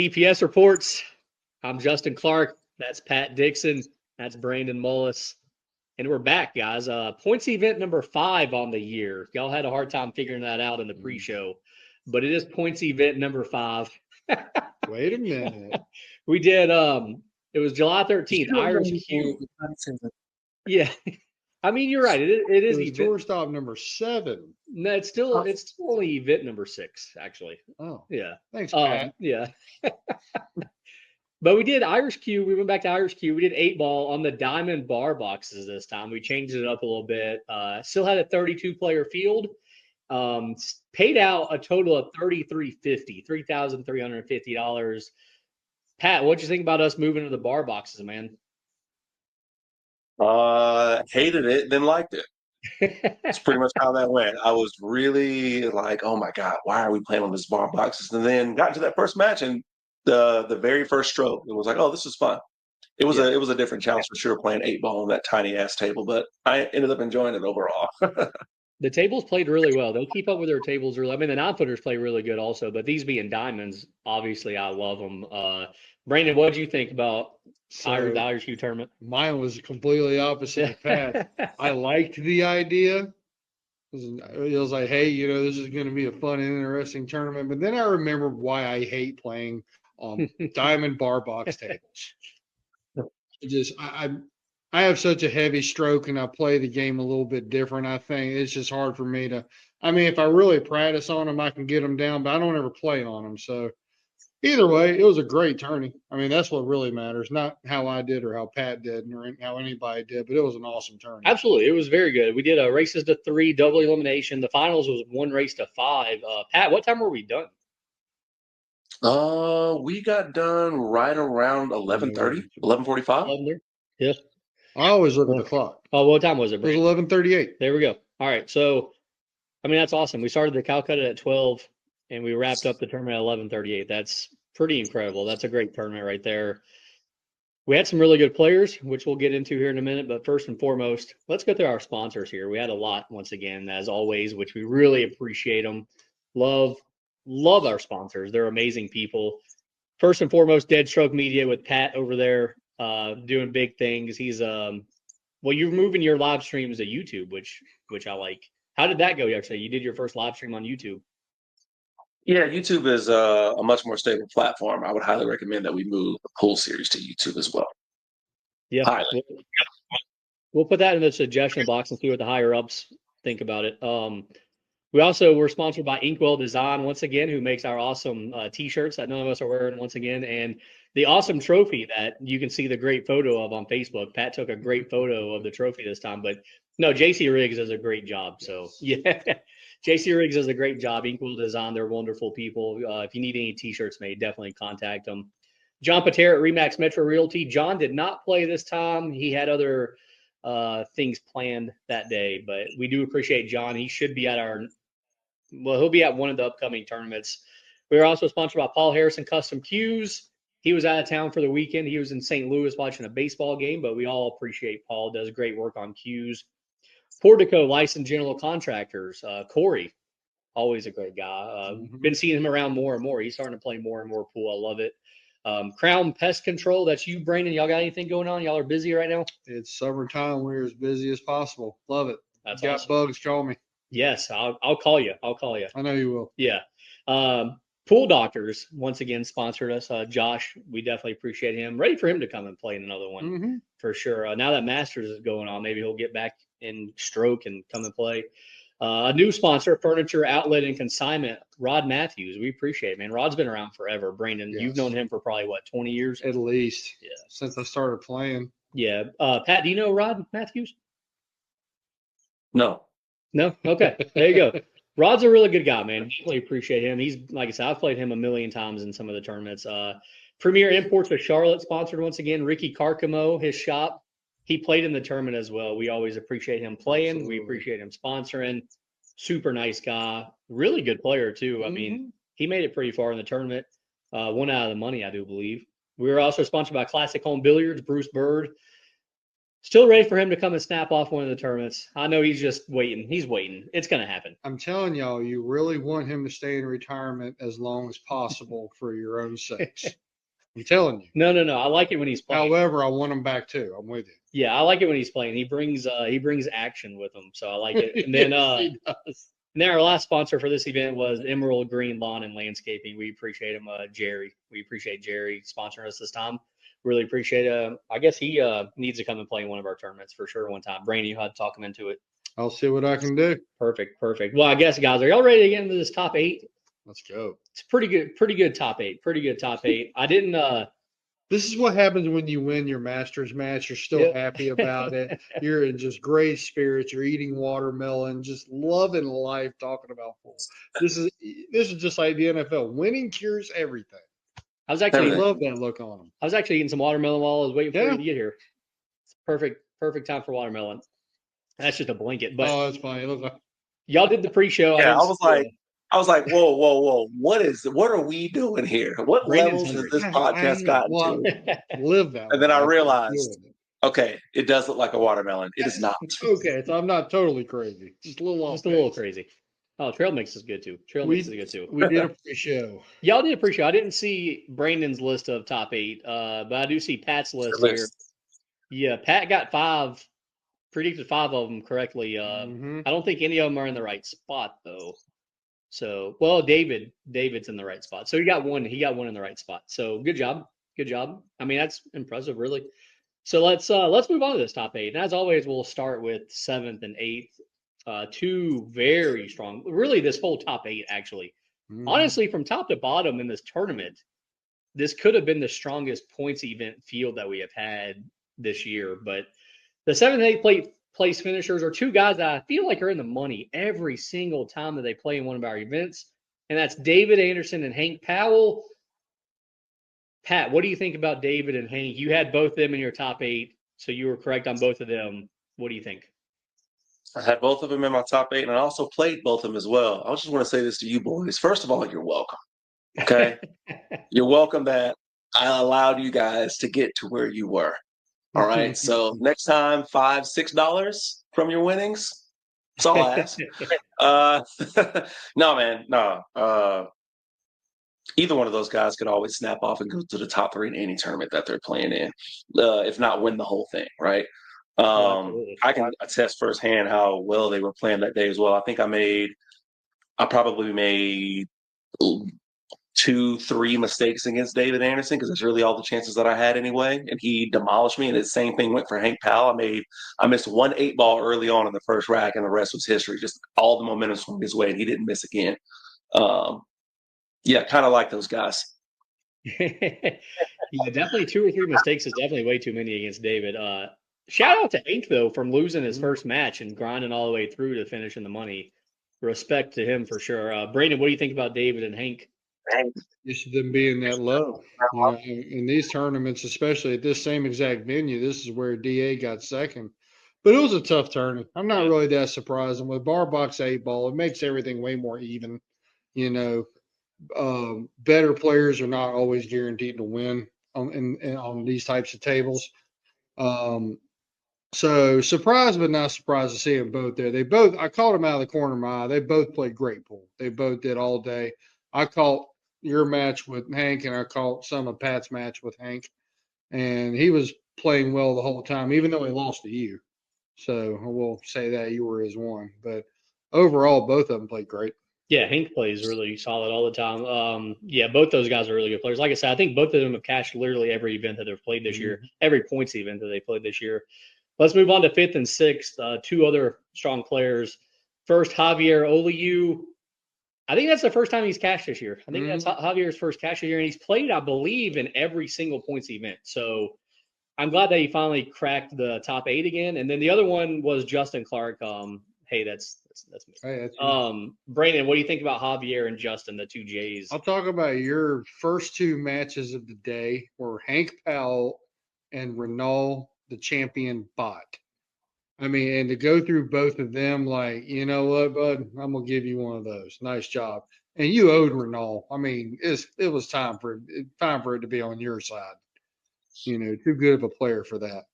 TPS reports. I'm Justin Clark. That's Pat Dixon. That's Brandon Mullis. And we're back, guys. Points event number 5 on the year. Y'all had a hard time figuring that out in the pre-show, but it is points event number 5. Wait a minute. We did. It was July 13th. Irish Q. Yeah, I mean you're right. It is event. Tour stop number 7. No, it's still only event number 6, actually. Oh, yeah. Thanks, Pat. Yeah. But we did Irish Q. We went back to Irish Q. We did 8-ball on the diamond bar boxes this time. We changed it up a little bit. Still had a 32-player field. Paid out a total of $3,350. Pat, what'd you think about us moving to the bar boxes, man? Hated it, then liked it. That's pretty much how that went. I was really like, oh my God, why are we playing on this bar boxes? And then got into that first match, and the very first stroke, it was like, oh, this is fun. It was a different challenge for sure, playing 8-ball on that tiny ass table, but I ended up enjoying it overall. The tables played really well. They'll keep up with their tables. I mean, the non-footers play really good also, but these being diamonds, obviously I love them. Brandon, what did you think about the Irish Q tournament? Mine was completely opposite of Pat. I liked the idea. It was like, hey, this is going to be a fun and interesting tournament. But then I remembered why I hate playing on diamond bar box tables. I have such a heavy stroke, and I play the game a little bit different. I think it's just hard for me to. I mean, if I really practice on them, I can get them down, but I don't ever play on them. So either way, it was a great tourney. I mean, that's what really matters, not how I did or how Pat did or how anybody did, but it was an awesome tourney. Absolutely. It was very good. We did races to 3, double elimination. The finals was 1 race to 5. Pat, what time were we done? We got done right around 11:30, 11:45. Yeah. I always look at the clock. Oh, what time was it, Brandon? It was 11:38. There we go. All right. So, I mean, that's awesome. We started the Calcutta at 12, and we wrapped up the tournament at 11:38. That's pretty incredible. That's a great tournament right there. We had some really good players, which we'll get into here in a minute. But first and foremost, let's go through our sponsors here. We had a lot, once again, as always, which we really appreciate them. Love our sponsors. They're amazing people. First and foremost, Deadstroke Media with Pat over there doing big things. He's you're moving your live streams to YouTube, which I like. How did that go yesterday? You did your first live stream on YouTube. Yeah, YouTube is a much more stable platform. I would highly recommend that we move the pool series to YouTube as well. Yeah, highly. We'll put that in the suggestion box and see what the higher ups think about it. We also were sponsored by Inkwell Design once again, who makes our awesome T-shirts that none of us are wearing once again, and the awesome trophy that you can see the great photo of on Facebook. Pat took a great photo of the trophy this time, but no, JC Riggs does a great job. So yeah, JC Riggs does a great job. Inkwell Design, they're wonderful people. If you need any T-shirts made, definitely contact them. John Patera at Remax Metro Realty. John did not play this time. He had other things planned that day, but we do appreciate John. He should be at he'll be at one of the upcoming tournaments. We are also sponsored by Paul Harrison Custom Cues. He was out of town for the weekend. He was in St. Louis watching a baseball game, but we all appreciate Paul. Does great work on cues. Portico Licensed General Contractors. Corey, always a great guy. Been seeing him around more and more. He's starting to play more and more pool. I love it. Crown Pest Control. That's you, Brandon. Y'all got anything going on? Y'all are busy right now? It's summertime. We're as busy as possible. Love it. That's got awesome. Bugs, call me. Yes, I'll call you. I know you will. Yeah. Pool Doctors once again sponsored us. Josh, we definitely appreciate him. Ready for him to come and play in another one for sure. Now that Masters is going on, maybe he'll get back in stroke and come and play. A new sponsor, Furniture Outlet and Consignment, Rod Matthews. We appreciate it, man. Rod's been around forever. Brandon, you've known him for probably, 20 years? At least. Yeah. Since I started playing. Yeah. Pat, do you know Rod Matthews? No. No? Okay. There you go. Rod's a really good guy, man. Definitely appreciate him. He's, like I said, I've played him a million times in some of the tournaments. Premier Imports with Charlotte sponsored once again. Ricky Carcamo, his shop. He played in the tournament as well. We always appreciate him playing. Absolutely. We appreciate him sponsoring. Super nice guy. Really good player, too. I mean, he made it pretty far in the tournament. Won out of the money, I do believe. We were also sponsored by Classic Home Billiards, Bruce Bird. Still ready for him to come and snap off one of the tournaments. I know he's just waiting. He's waiting. It's going to happen. I'm telling y'all, you really want him to stay in retirement as long as possible for your own sakes. I'm telling you. No. I like it when he's playing. However, I want him back too. I'm with you. Yeah, I like it when he's playing. He brings action with him, so I like it. And then Yes, he does. and then our last sponsor for this event was Emerald Green Lawn and Landscaping. We appreciate him, Jerry. We appreciate Jerry sponsoring us this time. Really appreciate it. I guess he needs to come and play in one of our tournaments for sure one time. Brandon, you had to talk him into it. I'll see what I can do. Perfect. Well, I guess, guys, are y'all ready to get into this top 8? Let's go. It's pretty good top 8. Pretty good top 8. I didn't This is what happens when you win your Masters match. You're still happy about it. You're in just great spirits. You're eating watermelon, just loving life, talking about pool. This is just like the NFL. Winning cures everything. I love that look on them. I was actually eating some watermelon while I was waiting for you to get here. It's perfect time for watermelon. That's just a blanket. But that's funny. It looks like y'all did the pre-show. Yeah, I was like, whoa. What are we doing here? What levels has this podcast gotten to? Live that. And then I realized, okay, it does look like a watermelon. It is not. Okay, so I'm not totally crazy. Just a little crazy. Oh, trail mix is good too. We did a pre-show. Y'all did a pre-show. I didn't see Brandon's list of top 8, but I do see Pat's list here. Yeah, Pat got predicted 5 of them correctly. I don't think any of them are in the right spot though. So, well, David's in the right spot. So he got one in the right spot. So good job. I mean, that's impressive, really. So let's move on to this top 8. And as always, we'll start with 7th and 8th. 2 very strong. Really, this whole top 8 actually. Honestly, from top to bottom in this tournament, this could have been the strongest points event field that we have had this year. But the 7th and 8th place finishers are 2 guys that I feel like are in the money every single time that they play in one of our events. And that's David Anderson and Hank Powell. Pat, what do you think about David and Hank? You had both of them in your top 8, so you were correct on both of them. What do you think? I had both of them in my top 8, and I also played both of them as well. I just want to say this to you boys. First of all, you're welcome. Okay? You're welcome that I allowed you guys to get to where you were. All right? So next time, $5, $6 from your winnings. That's all I ask. No, man. No. Either one of those guys could always snap off and go to the top 3 in any tournament that they're playing in, if not win the whole thing, right? I can attest firsthand how well they were playing that day as well. I think I probably made 2-3 mistakes against David Anderson because it's really all the chances that I had anyway, and he demolished me. And the same thing went for Hank Powell. I missed 1 8-ball early on in the first rack, and the rest was history. Just all the momentum swung his way, and he didn't miss again. Yeah, kind of like those guys. Yeah, definitely 2 or 3 mistakes is definitely way too many against David. Shout out to Hank, though, from losing his first match and grinding all the way through to finish in the money. Respect to him for sure. Brandon, what do you think about David and Hank? Just them being that low. In these tournaments, especially at this same exact venue, this is where DA got second. But it was a tough tournament. I'm not really that surprised. And with bar box 8-ball, it makes everything way more even. Better players are not always guaranteed to win on these types of tables. So surprised but not surprised to see them both there. I called them out of the corner of my eye. They both played great pool. They both did all day. I called your match with Hank, and I called some of Pat's match with Hank, and he was playing well the whole time, even though he lost to you. So I will say that you were his one. But overall, both of them played great. Yeah, Hank plays really solid all the time. Yeah, both those guys are really good players. Like I said, I think both of them have cashed literally every event that they've played this year, every points event that they played this year. Let's move on to 5th and 6th, 2 other strong players. First, Javier Oliu. I think that's the first time he's cashed this year. I think that's Javier's first cash this year, and he's played, I believe, in every single points event. So I'm glad that he finally cracked the top 8 again. And then the other one was Justin Clark. Hey, that's me. Hey, that's Brandon, what do you think about Javier and Justin, the 2 J's? I'll talk about your first 2 matches of the day were Hank Powell and Renault, the champion bot. I mean, and to go through both of them, like, you know what, bud, I'm gonna give you one of those. Nice job. And you owed Renault. I mean, it was time for it to be on your side. Too good of a player for that.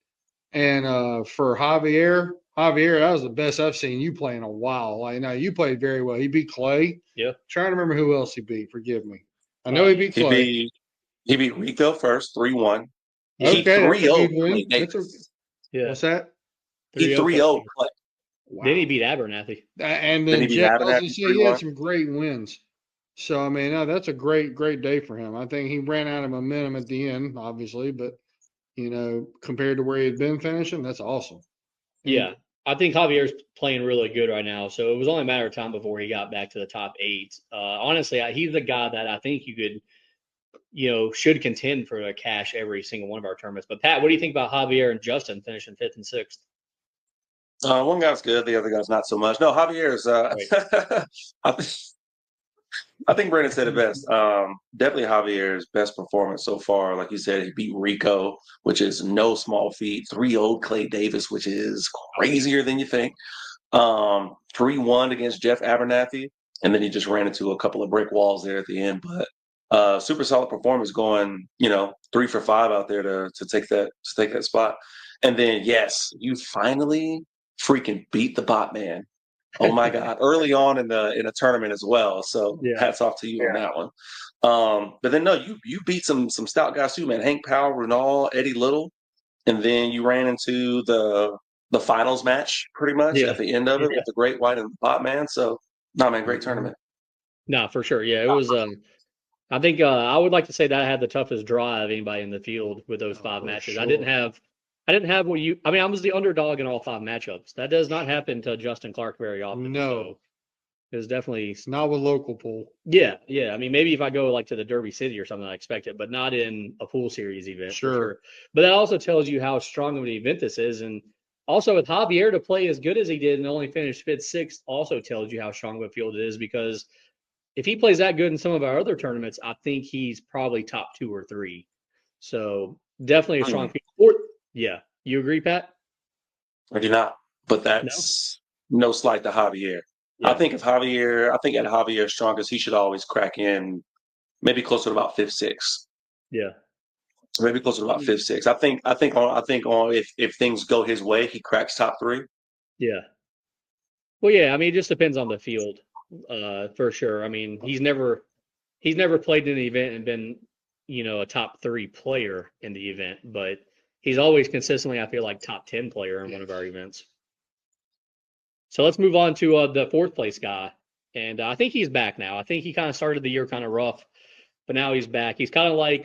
And for Javier, that was the best I've seen you play in a while. Like, no, you played very well. He beat Clay. Yeah. Trying to remember who else he beat. Forgive me. I know he beat Clay. He beat Rico first, 3-1. Okay, He 3-0 Clay win. Davis. Yeah. What's that? He 3-0 Clay. Wow. Then he beat Abernathy. And then Jeff, I was going to say, he had some great wins. So, I mean, that's a great day for him. I think he ran out of momentum at the end, obviously, but, compared to where he had been finishing, that's awesome. Yeah. I think Javier's playing really good right now. So it was only a matter of time before he got back to the top 8. Honestly, he's the guy that I think you could, should contend for a cash every single one of our tournaments. But Pat, what do you think about Javier and Justin finishing 5th and 6th? One guy's good, the other guy's not so much. No, Javier's. I think Brandon said it best. Definitely Javier's best performance so far. Like you said, he beat Rico, which is no small feat. 3-0 Clay Davis, which is crazier than you think. 3-1 against Jeff Abernathy, and then he just ran into a couple of brick walls there at the end. But super solid performance, going 3 for 5 out there to take that spot. And then yes, you finally freaking beat the bot man. Oh my God! Early on in a tournament as well. So hats off to you on that one. But then no, you beat some stout guys too, man. Hank Powell, Renal, Eddie Little, and then you ran into the finals match pretty much at the end of it with the Great White and the Bot Man. So man, great tournament. No, for sure. Yeah, it was. I think I would like to say that I had the toughest draw of anybody in the field with those 5 matches. Sure. I didn't have what you. I mean, I was the underdog in all 5 matchups. That does not happen to Justin Clark very often. No, so it was definitely not with local pool. Yeah. I mean, maybe if I go like to the Derby City or something, I expect it, but not in a pool series event. Sure. For sure. But that also tells you how strong of an event this is, and also with Javier to play as good as he did and only finish 5th, 6th, also tells you how strong of a field it is, because if he plays that good in some of our other tournaments, I think he's probably top 2 or 3. So definitely a strong field. Yeah. You agree, Pat? I do not. But that's no slight to Javier. Yeah. I think at Javier's strongest, he should always crack in maybe closer to about 5th, 6th. Yeah. Maybe closer to about 5th, 6th. I think if things go his way, he cracks top 3. Yeah. Well, yeah. I mean, it just depends on the field. For sure. I mean, he's never played in the event and been, a top 3 player in the event, but he's always consistently, I feel like, top 10 player in one of our events. So let's move on to the 4th place guy, and I think he's back now. I think he kind of started the year kind of rough, but now he's back. He's kind of like,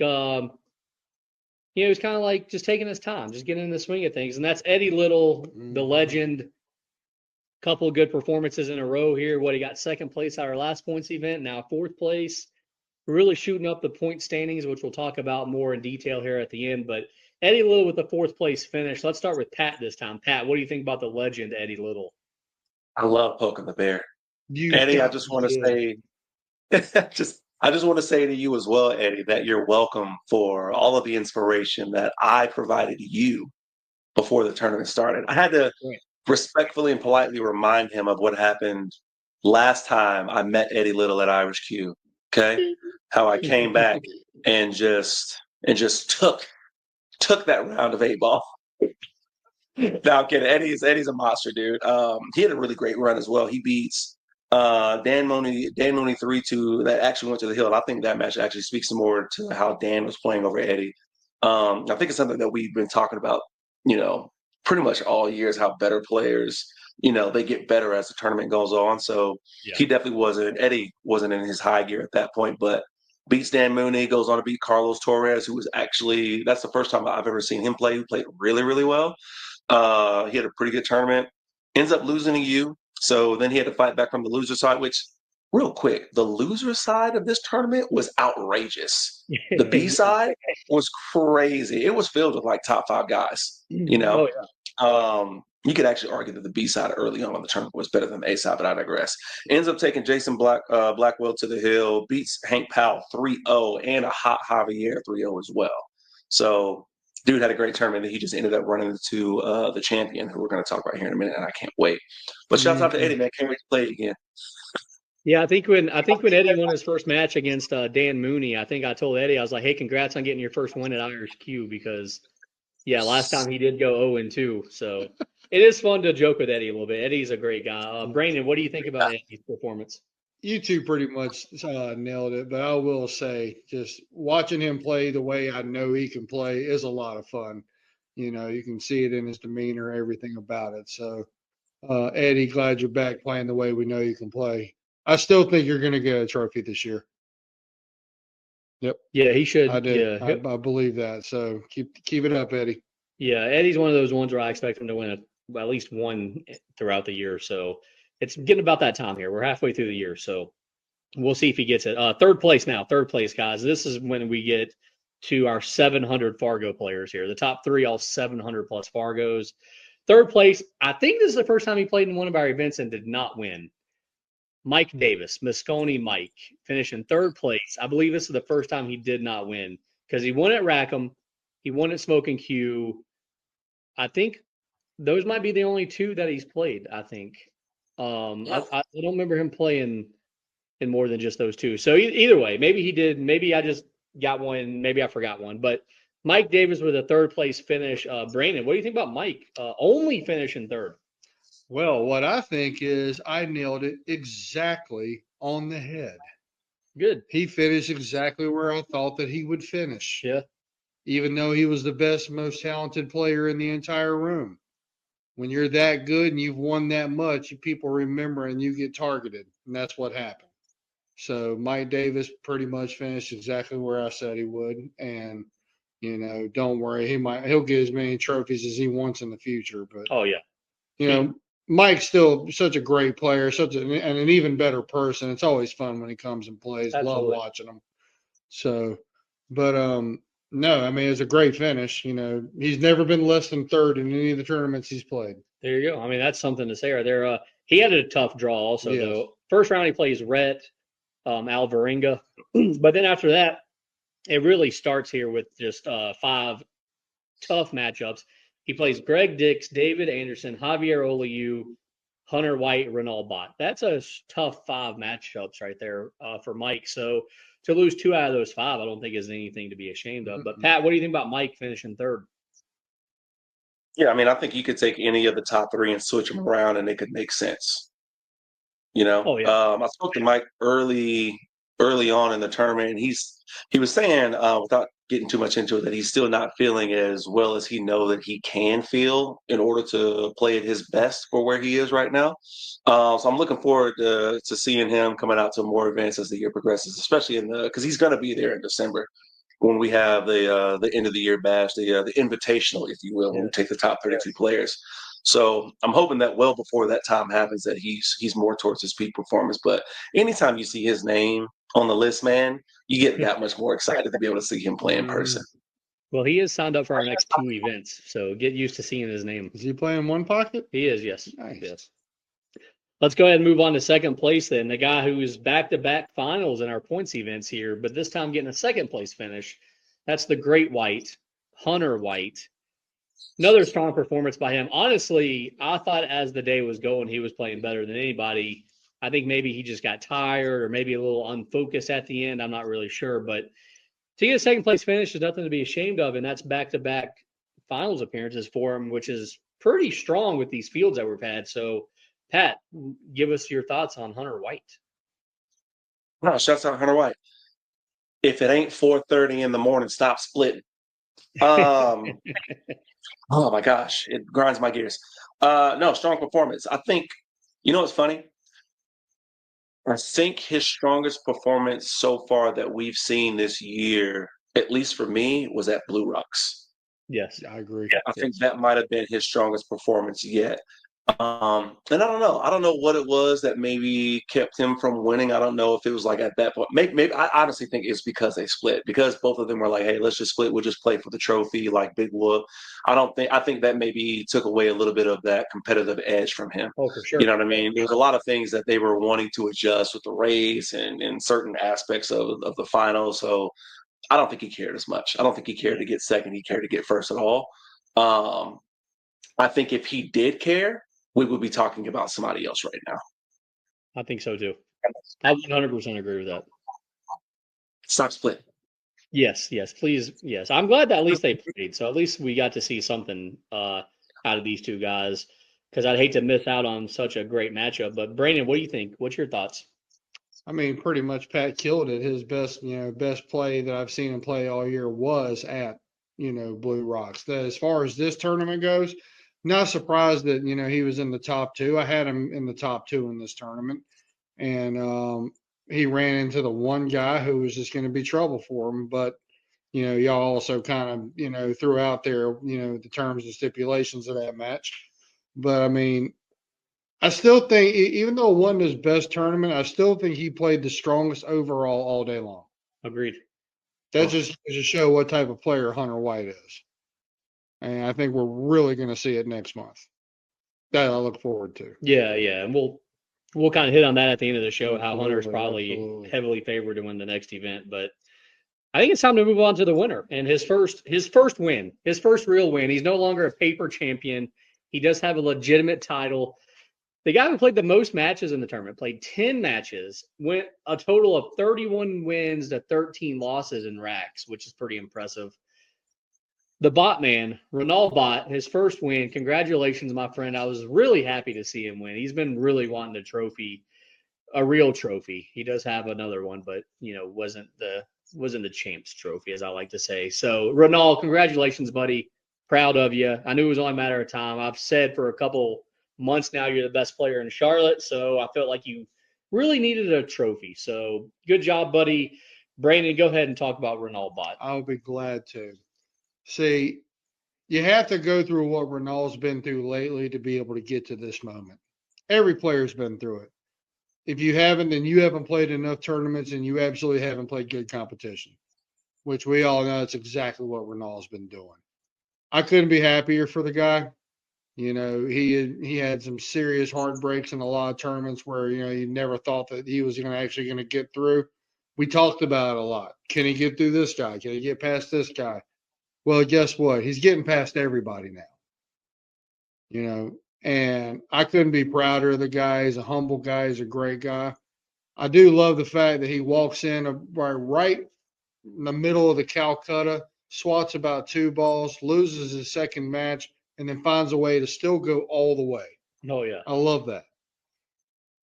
he's kind of like just taking his time, just getting in the swing of things, and that's Eddie Little, the legend. Couple of good performances in a row here. He got 2nd place at our last points event, now 4th place. Really shooting up the point standings, which we'll talk about more in detail here at the end. But Eddie Little with the 4th place finish. Let's start with Pat this time. Pat, what do you think about the legend Eddie Little? I love poking the bear. Eddie, I just want to say, I just want to say to you as well, Eddie, that you're welcome for all of the inspiration that I provided you before the tournament started. I had to respectfully and politely remind him of what happened last time I met Eddie Little at Irish Q. Okay, how I came back and just took that round of 8-ball. Now, I'm kidding. Eddie's a monster, dude. He had a really great run as well. He beats Dan Mooney 3-2. That actually went to the hill. And I think that match actually speaks more to how Dan was playing over Eddie. I think it's something that we've been talking about, pretty much all years, how better players, they get better as the tournament goes on. So he definitely Eddie wasn't in his high gear at that point, but beats Dan Mooney, goes on to beat Carlos Torres, who was actually, that's the first time I've ever seen him play. He played really, really well. He had a pretty good tournament, ends up losing to you. So then he had to fight back from the loser side, which real quick, the loser side of this tournament was outrageous. The B side was crazy. It was filled with like top 5 guys, Oh, yeah. You could actually argue that the B side early on in the tournament was better than the A side, but I digress. Ends up taking Jason Blackwell to the hill, beats Hank Powell 3-0 and a hot Javier 3-0 as well. So dude had a great tournament. He just ended up running into the champion, who we're going to talk about here in a minute, and I can't wait. But shouts out to Eddie, man. Can't wait to play it again. Yeah, I think when Eddie won his first match against Dan Mooney, I think I told Eddie, I was like, hey, congrats on getting your first win at Irish Q, because Yeah, last time he did go 0-2, so it is fun to joke with Eddie a little bit. Eddie's a great guy. Brandon, what do you think about Eddie's performance? You two pretty much nailed it, but I will say, just watching him play the way I know he can play is a lot of fun. You can see it in his demeanor, everything about it. So, Eddie, glad you're back playing the way we know you can play. I still think you're going to get a trophy this year. Yep, Yeah, he should. I do. Yeah, I believe that. So keep it up, Eddie. yeah. Eddie's one of those ones where I expect him to win at least one throughout the year. So it's getting about that time here. We're halfway through the year, so we'll see if he gets it. Third place now. Third place, guys. This is when we get to our 700 Fargo players here. The top three, all 700 plus Fargos. Third place. I think this is the first time he played in one of our events and did not win. Mike Davis, Moscone Mike, finished in third place. I believe this is the first time he did not win because he won at Rackham, he won at Smoking Q. I think those might be the only two that he's played. I think. I don't remember him playing in more than just those two. So either way, maybe he did. Maybe I just got one. Maybe I forgot one. But Mike Davis with a third place finish. Brandon, what do you think about Mike? Only finishing third. Well, what I think is I nailed it exactly on the head. Good. He finished exactly where I thought that he would finish. Yeah. Even though he was the best, most talented player in the entire room. When you're that good and you've won that much, people remember and you get targeted. And that's what happened. So Mike Davis pretty much finished exactly where I said he would. And, don't worry, he'll get as many trophies as he wants in the future. But Oh yeah. Mike's still such a great player, and an even better person. It's always fun when he comes and plays. Absolutely. Love watching him. So, but no, I mean it's a great finish. He's never been less than third in any of the tournaments he's played. There you go. I mean, that's something to say right there. He had a tough draw also, Yes. though. First round, he plays Rhett, Alvarenga. But then after that, it really starts here with just 5 tough matchups. He plays Greg Dix, David Anderson, Javier Oliu, Hunter White, Renault Bot. That's a tough 5 matchups right there for Mike. So to lose 2 out of those 5, I don't think is anything to be ashamed of. But Pat, what do you think about Mike finishing third? Yeah, I mean, I think you could take any of the top 3 and switch them around, and it could make sense. Oh yeah. I spoke to Mike early on in the tournament, and he was saying, without getting too much into it, that he's still not feeling as well as he know that he can feel in order to play at his best for where he is right now. So I'm looking forward to seeing him coming out to more events as the year progresses, especially because he's going to be there in December when we have the end of the year bash, the invitational, if you will, when we take the top 32 players. So I'm hoping that well before that time happens, that he's more towards his peak performance. But anytime you see his name on the list, man, you get that much more excited to be able to see him play in person. Well, he is signed up for our next 2 events, so get used to seeing his name. Is he playing one pocket? He is, yes. Nice. Yes. Let's go ahead and move on to second place then. The guy who's back-to-back finals in our points events here, but this time getting a second place finish. That's the Great White, Hunter White. Another strong performance by him. Honestly, I thought as the day was going, he was playing better than anybody. I think maybe he just got tired or maybe a little unfocused at the end. I'm not really sure, but to get a second place finish is nothing to be ashamed of, and that's back-to-back finals appearances for him, which is pretty strong with these fields that we've had. So, Pat, give us your thoughts on Hunter White. No, shouts out Hunter White. If it ain't 4:30 in the morning, stop splitting. Oh my gosh, it grinds my gears. No, strong performance. I think, what's funny? I think his strongest performance so far that we've seen this year, at least for me, was at Blue Rocks. Yes, I agree. I think that might have been his strongest performance yet. And I don't know. I don't know what it was that maybe kept him from winning. I don't know if it was like at that point. Maybe I honestly think it's because they split. Because both of them were like, "Hey, let's just split. We'll just play for the trophy." Like Big Whoop. I think that maybe took away a little bit of that competitive edge from him. oh for sure. You know what I mean? There's a lot of things that they were wanting to adjust with the race and certain aspects of the final. So I don't think he cared as much. I don't think he cared to get second. He cared to get first at all. I think if he did care, we would be talking about somebody else right now. I think so too. I 100% agree with that. Stop split. Yes, please, yes. I'm glad that at least they played. So at least we got to see something out of these two guys, because I'd hate to miss out on such a great matchup. But Brandon, what do you think? What's your thoughts? I mean, pretty much Pat killed it. His best play that I've seen him play all year was at, Blue Rocks. As far as this tournament goes, not surprised that, he was in the top two. I had him in the top two in this tournament. And he ran into the one guy who was just going to be trouble for him. But, y'all also kind of, threw out there, the terms and stipulations of that match. But I mean, I still think, even though it wasn't his best tournament, I still think he played the strongest overall all day long. Agreed. That just goes to show what type of player Hunter White is. And I think we're really going to see it next month. That I look forward to. Yeah, and we'll kind of hit on that at the end of the show, how Hunter's probably absolutely. heavily favored to win the next event. But I think it's time to move on to the winner and his first win, his first real win. He's no longer a paper champion. He does have a legitimate title. The guy who played the most matches in the tournament, played 10 matches, went a total of 31 wins to 13 losses in racks, which is pretty impressive. The bot man, Renal Bot, his first win. Congratulations, my friend. I was really happy to see him win. He's been really wanting a trophy, a real trophy. He does have another one, but wasn't the champs trophy, as I like to say. So Renal, congratulations, buddy. Proud of you. I knew it was only a matter of time. I've said for a couple months now you're the best player in Charlotte, so I felt like you really needed a trophy. So good job, buddy. Brandon, go ahead and talk about Renal Bot. I'll be glad to. See, you have to go through what Renal's been through lately to be able to get to this moment. Every player's been through it. If you haven't, then you haven't played enough tournaments and you absolutely haven't played good competition, which we all know that's exactly what Renal's been doing. I couldn't be happier for the guy. He had some serious heartbreaks in a lot of tournaments where, you never thought that he was actually going to get through. We talked about it a lot. Can he get through this guy? Can he get past this guy? Well, guess what? He's getting past everybody now, and I couldn't be prouder of the guy. He's a humble guy. He's a great guy. I do love the fact that he walks in right in the middle of the Calcutta, swats about 2 balls, loses his second match, and then finds a way to still go all the way. Oh, yeah. I love that.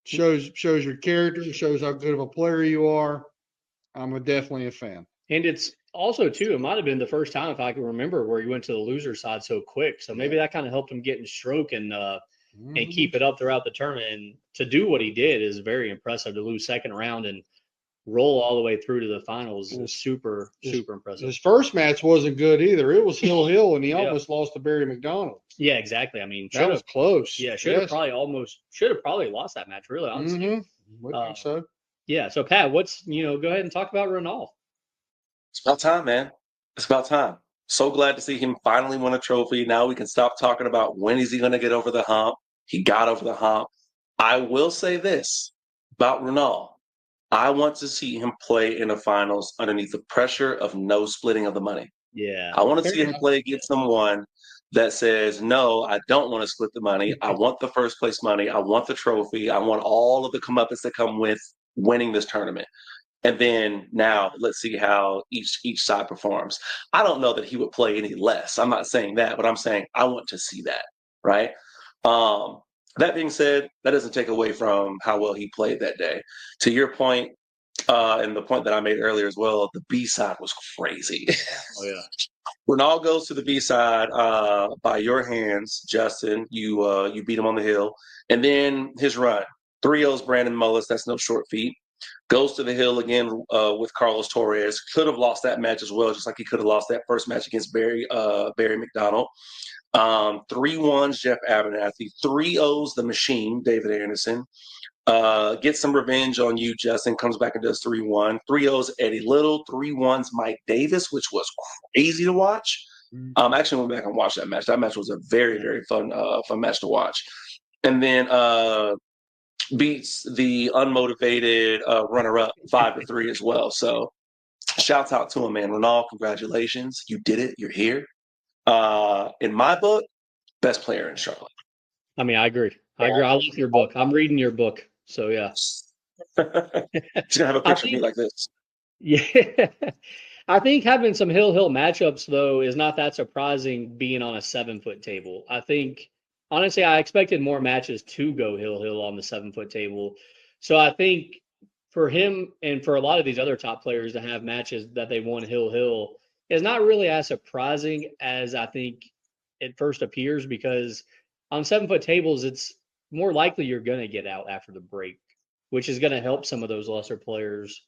Shows your character, shows how good of a player you are. I'm definitely a fan. And it's also, too, it might have been the first time, if I can remember, where he went to the loser side so quick. So maybe that kind of helped him get in stroke and keep it up throughout the tournament. And to do what he did is very impressive. To lose second round and roll all the way through to the finals is super impressive. His first match wasn't good either. It was hill, and he almost lost to Barry McDonald. Yeah, exactly. I mean, that was close. Yeah, should have probably lost that match, really, honestly. So. Yeah, so Pat, go ahead and talk about Renal. It's about time, man. It's about time. So glad to see him finally win a trophy. Now we can stop talking about when is he going to get over the hump. He got over the hump. I will say this about Renal. I want to see him play in the finals underneath the pressure of no splitting of the money. Yeah. I want to see him play against someone that says, no, I don't want to split the money. I want the first place money. I want the trophy. I want all of the comeuppance that come with winning this tournament. And then now let's see how each side performs. I don't know that he would play any less. I'm not saying that, but I'm saying I want to see that, right? That being said, that doesn't take away from how well he played that day. To your point, and the point that I made earlier as well, the B side was crazy. Oh yeah. Renal goes to the B side by your hands, Justin. You beat him on the hill, and then his run 3-0's Brandon Mullis. That's no short feat. Goes to the hill again with Carlos Torres. Could have lost that match as well, just like he could have lost that first match against Barry McDonald. 3-1's Jeff Abernathy. 3-0's the Machine, David Anderson. Gets some revenge on you, Justin. Comes back and does 3-1. 3-0's Eddie Little. 3-1's Mike Davis, which was crazy to watch. Actually went back and watched that match. That match was a very, very fun match to watch. And then beats the unmotivated runner-up 5-3 as well. So shouts out to him, man. Renal, congratulations. You did it. You're here. In my book, best player in Charlotte. I mean, I agree. I love your book. I'm reading your book. So, yeah. He's going to have a picture of me like this. Yeah. I think having some hill matchups though is not that surprising being on a 7-foot table. I think honestly I expected more matches to go hill on the 7-foot table. So I think for him and for a lot of these other top players to have matches that they won hill is not really as surprising as I think it first appears because on 7-foot tables it's more likely you're going to get out after the break, which is going to help some of those lesser players.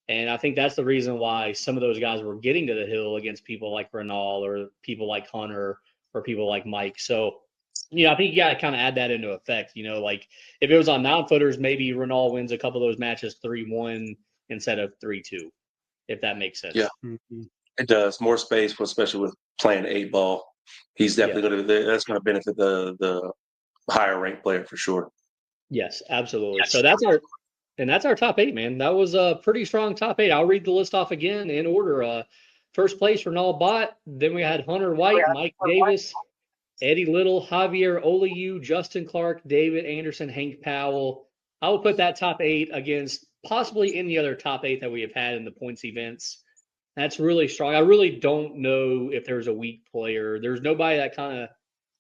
And I think that's the reason why some of those guys were getting to the hill against people like Renal or people like Hunter or people like Mike. So, I think you got to kind of add that into effect. Like if it was on 9-footers, maybe Renal wins a couple of those matches 3-1 instead of 3-2, if that makes sense. Yeah, it does. More space, especially with playing 8-ball. He's definitely going to. That's going to benefit the higher ranked player for sure. Yes, absolutely. So that's our top 8, man. That was a pretty strong top 8. I'll read the list off again in order. First place, Renal Bott. Then we had Hunter White, Mike Davis, Eddie Little, Javier Oliu, Justin Clark, David Anderson, Hank Powell. I will put that top 8 against possibly any other top 8 that we have had in the points events. That's really strong. I really don't know if there's a weak player. There's nobody that kind of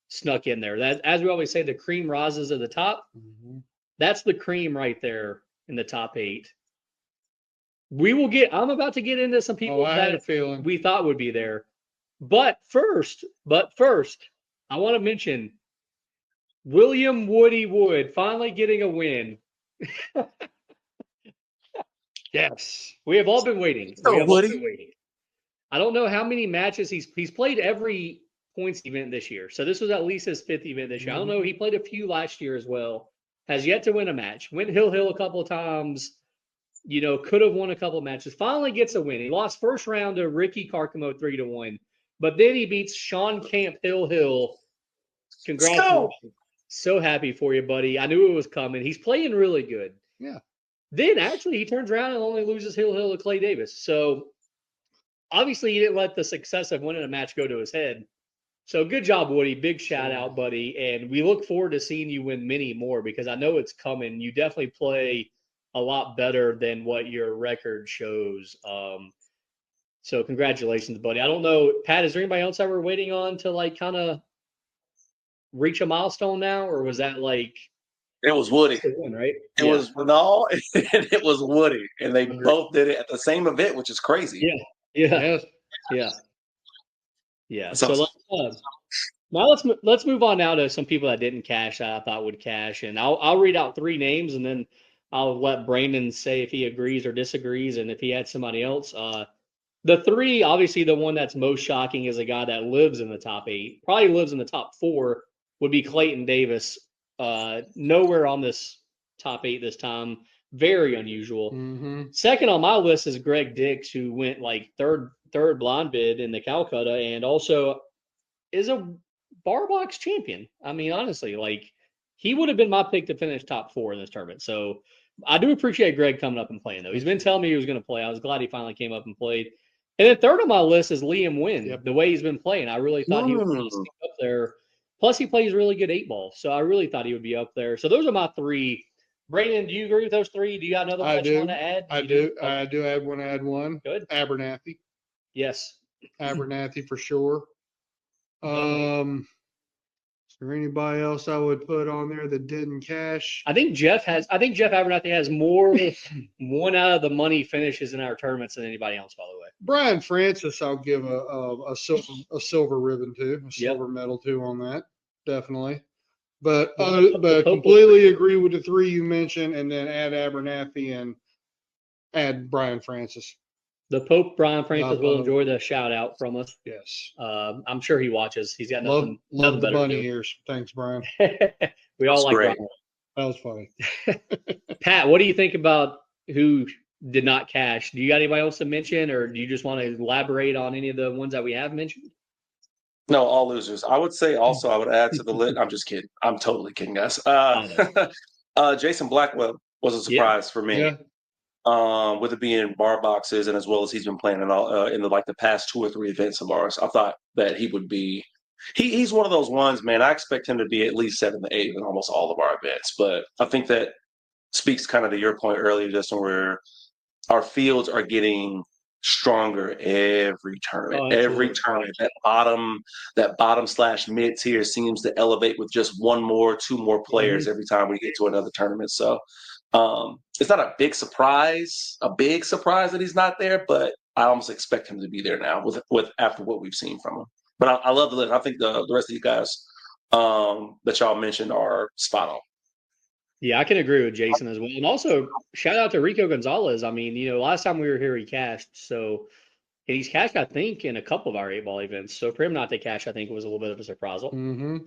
snuck in there. That, as we always say, the cream rises at the top. Mm-hmm. That's the cream right there in the top 8. I'm about to get into some people that we thought would be there. But first, I want to mention William Woody Wood finally getting a win. Yes. We have all been waiting. I don't know how many matches he's played every points event this year. So this was at least his 5th event this year. I don't know. He played a few last year as well. Has yet to win a match. Went hill a couple of times. Could have won a couple of matches. Finally gets a win. He lost first round to Ricky Carcamo 3-1. But then he beats Sean Camp Hill. Congratulations. So happy for you, buddy. I knew it was coming. He's playing really good. Yeah. Then actually he turns around and only loses hill to Clay Davis. So obviously he didn't let the success of winning a match go to his head. So good job, Woody. Big shout out, buddy. And we look forward to seeing you win many more because I know it's coming. You definitely play a lot better than what your record shows. So congratulations, buddy. I don't know, Pat, is there anybody else that we're waiting on to like kind of reach a milestone now, or was that like it was Woody, right? It was Renal and it was Woody, and they both did it at the same event, which is crazy. Yeah. So now let's move on now to some people that didn't cash that I thought would cash, and I'll read out 3 names, and then I'll let Brandon say if he agrees or disagrees, and if he had somebody else. The 3, obviously, the one that's most shocking is a guy that lives in the top 8, probably lives in the top 4, would be Clayton Davis. Nowhere on this top 8 this time. Very unusual. Mm-hmm. Second on my list is Greg Dix, who went like third blind bid in the Calcutta and also is a bar box champion. I mean, honestly, like he would have been my pick to finish top 4 in this tournament. So I do appreciate Greg coming up and playing, though. He's been telling me he was going to play. I was glad he finally came up and played. And then third on my list is Liam Wynn. The way he's been playing, I really thought he would be up there. Plus, he plays really good 8-ball, so I really thought he would be up there. So those are my 3. Brandon, do you agree with those 3? Do you got another one you want to add? I do. I do add one. Good. Abernathy. Yes. Abernathy for sure. Is there anybody else I would put on there that didn't cash? I think Jeff Abernathy has more one out of the money finishes in our tournaments than anybody else, by the way. Brian Francis, I'll give a silver ribbon to, a silver medal to on that, definitely. But completely agree with the 3 you mentioned, and then add Abernathy and add Brian Francis. The Pope, Brian Francis, will enjoy the shout out from us. Yes. I'm sure he watches. He's got nothing. Love the bunny ears. Thanks, Brian. We all like Brian. That was funny. Pat, what do you think about who did not cash? Do you got anybody else to mention, or do you just want to elaborate on any of the ones that we have mentioned? No, all losers. I would say also I would add to the list. I'm just kidding. I'm totally kidding, guys. Jason Blackwell was a surprise for me. Yeah. With it being bar boxes and as well as he's been playing in the past 2 or 3 events of ours, I thought that he would be. He's one of those ones, man. I expect him to be at least 7 to 8 in almost all of our events. But I think that speaks kind of to your point earlier, Justin, where our fields are getting stronger every tournament. Oh, Every absolutely. tournament, that bottom slash mid tier seems to elevate with just one more, two more players every time we get to another tournament. So it's not a big surprise that he's not there, but I almost expect him to be there now with after what we've seen from him. But I love the list. I think the rest of you guys that y'all mentioned are spot on. Yeah, I can agree with Jason as well. And also, shout out to Rico Gonzalez. I mean, last time we were here, he cashed. So, and he's cashed, I think, in a couple of our 8-ball events. So for him not to cash, I think was a little bit of a surprise.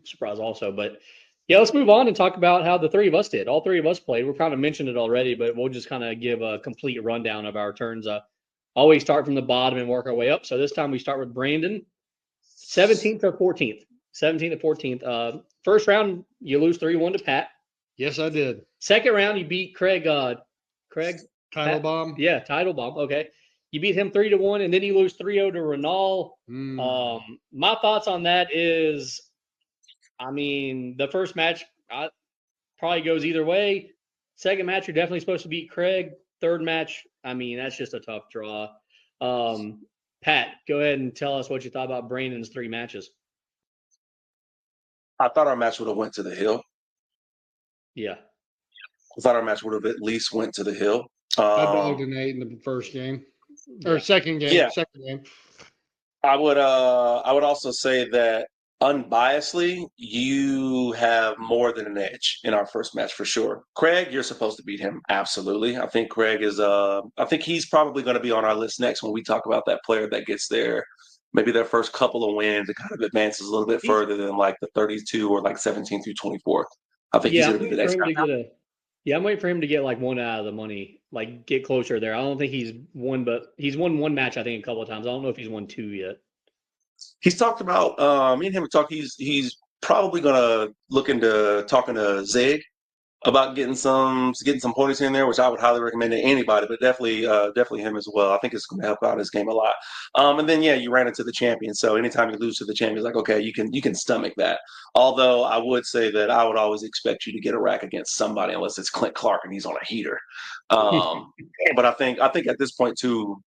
Surprise also. But yeah, let's move on and talk about how the three of us did. All three of us played. We kind of mentioned it already, but we'll just kind of give a complete rundown of our turns. Always start from the bottom and work our way up. So this time we start with Brandon, 17th or 14th. 17th or 14th. First round, you lose 3-1 to Pat. Yes, I did. Second round, you beat Craig. Craig Title bomb. Yeah, title bomb. Okay, you beat him 3-1, and then you lose 3-0 to Renal. My thoughts on that is, I mean, the first match probably goes either way. Second match, you're definitely supposed to beat Craig. Third match, I mean, that's just a tough draw. Pat, go ahead and tell us what you thought about Brandon's 3 matches. I thought our match would have went to the hill. Yeah. I thought our match would have at least went to the hill. I dogged an 8 in the first game. Or second game. Yeah. Second game. I would also say that unbiasedly, you have more than an edge in our first match for sure. Craig, you're supposed to beat him. Absolutely. I think Craig is I think he's probably going to be on our list next when we talk about that player that gets maybe their first couple of wins and kind of advances a little bit further than like the 32 or like 17 through 24. I think he's going to be the next guy. Yeah, I'm waiting for him to get like one out of the money, like get closer there. I don't think he's won, but he's won one match, I think, a couple of times. I don't know if he's won 2 yet. He's talked about me and him talk. He's probably gonna look into talking to Zig about getting some pointers in there, which I would highly recommend to anybody, but definitely him as well. I think it's going to help out his game a lot. And then you ran into the champion, so anytime you lose to the champion, it's like okay, you can stomach that. Although I would say that I would always expect you to get a rack against somebody unless it's Clint Clark and he's on a heater. But I think at this point too,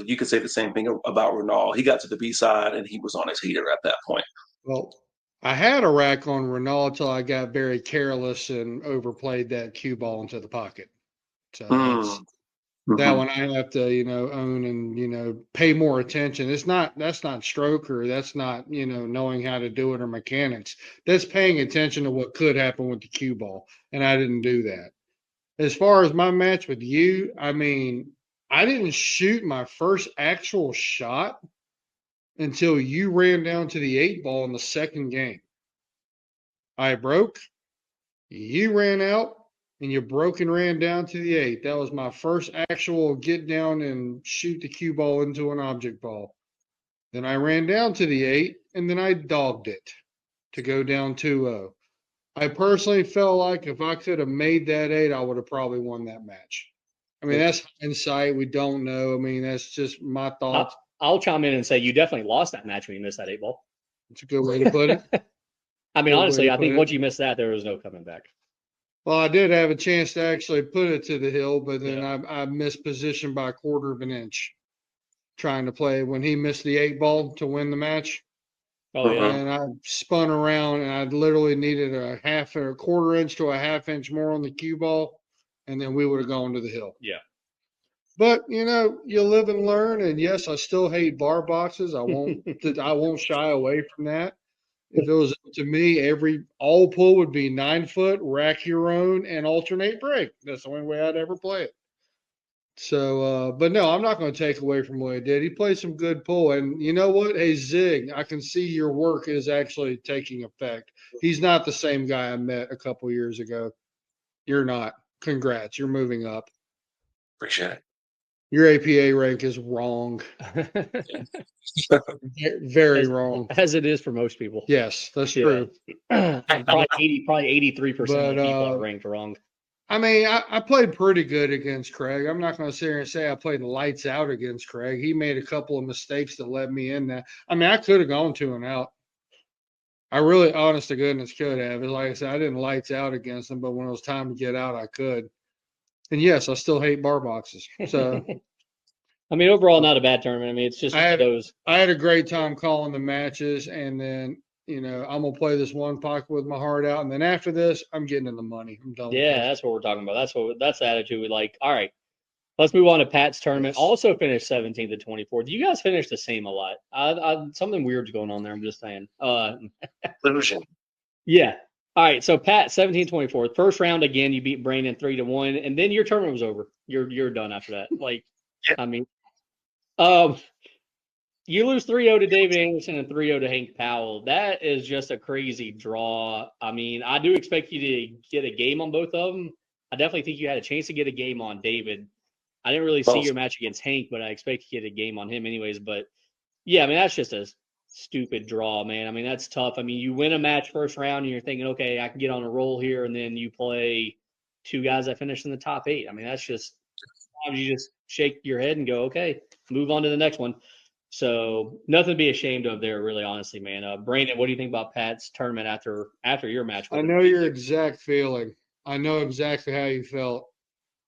you could say the same thing about Renal. He got to the B side and he was on his heater at that point. Well, I had a rack on Renal till I got very careless and overplayed that cue ball into the pocket. So that one I have to, own and, pay more attention. That's not stroker. That's not, knowing how to do it or mechanics. That's paying attention to what could happen with the cue ball. And I didn't do that. As far as my match with you, I mean, I didn't shoot my first actual shot until you ran down to the 8-ball in the second game. I broke, you ran out, and you broke and ran down to the 8. That was my first actual get down and shoot the cue ball into an object ball. Then I ran down to the 8, and then I dogged it to go down 2-0. I personally felt like if I could have made that 8, I would have probably won that match. I mean, that's hindsight. We don't know. I mean, that's just my thoughts. I'll chime in and say you definitely lost that match when you missed that 8-ball. It's a good way to put it. I mean, honestly, I think once you missed that, there was no coming back. Well, I did have a chance to actually put it to the hill, but then I missed position by a quarter of an inch trying to play when he missed the 8-ball to win the match. Oh, yeah. And I spun around and I literally needed a quarter inch to a half inch more on the cue ball, and then we would have gone to the hill. Yeah. But you live and learn, and yes, I still hate bar boxes. I won't shy away from that. If it was up to me, all pull would be 9 foot, rack your own, and alternate break. That's the only way I'd ever play it. So, but no, I'm not going to take away from what he did. He played some good pull, and you know what? Hey, Zig, I can see your work is actually taking effect. He's not the same guy I met a couple years ago. You're not. Congrats. You're moving up. Appreciate it. Your APA rank is wrong. Very wrong. As it is for most people. Yes, that's true. Probably 83% of the people are ranked wrong. I mean, I played pretty good against Craig. I'm not going to sit here and say I played lights out against Craig. He made a couple of mistakes that led me in that. I mean, I could have gone 2 and out. I really, honest to goodness, could have. Like I said, I didn't lights out against him, but when it was time to get out, I could. And yes, I still hate bar boxes. So I mean, overall, not a bad tournament. I mean, it's just I had those. I had a great time calling the matches, and then I'm gonna play this one pocket with my heart out, and then after this, I'm getting in the money. I'm done with Yeah, this. that's what we're talking about. That's the attitude we like. All right, let's move on to Pat's tournament. Yes. Also finished 17th to 24th. You guys finished the same a lot. Something weird's going on there. I'm just saying. Illusion. Yeah. All right. So Pat, 17-24. First round again, you beat Brandon 3-1, and then your tournament was over. You're done after that. Like, Yeah. I mean, um, you lose 3-0 to David Anderson and 3-0 to Hank Powell. That is just a crazy draw. I mean, I do expect you to get a game on both of them. I definitely think you had a chance to get a game on David. I didn't really see Both. your match against Hank, but I expect you to get a game on him anyways. But yeah, I mean, that's just a stupid draw, man. I mean, that's tough. I mean, you win a match first round and you're thinking, okay, I can get on a roll here, and then you play two guys that finished in the top 8. I mean, that's just sometimes you just shake your head and go, okay, move on to the next one. So nothing to be ashamed of there, really, honestly, man. Brandon, what do you think about Pat's tournament after your match with I him? know your exact feeling. I know exactly how you felt.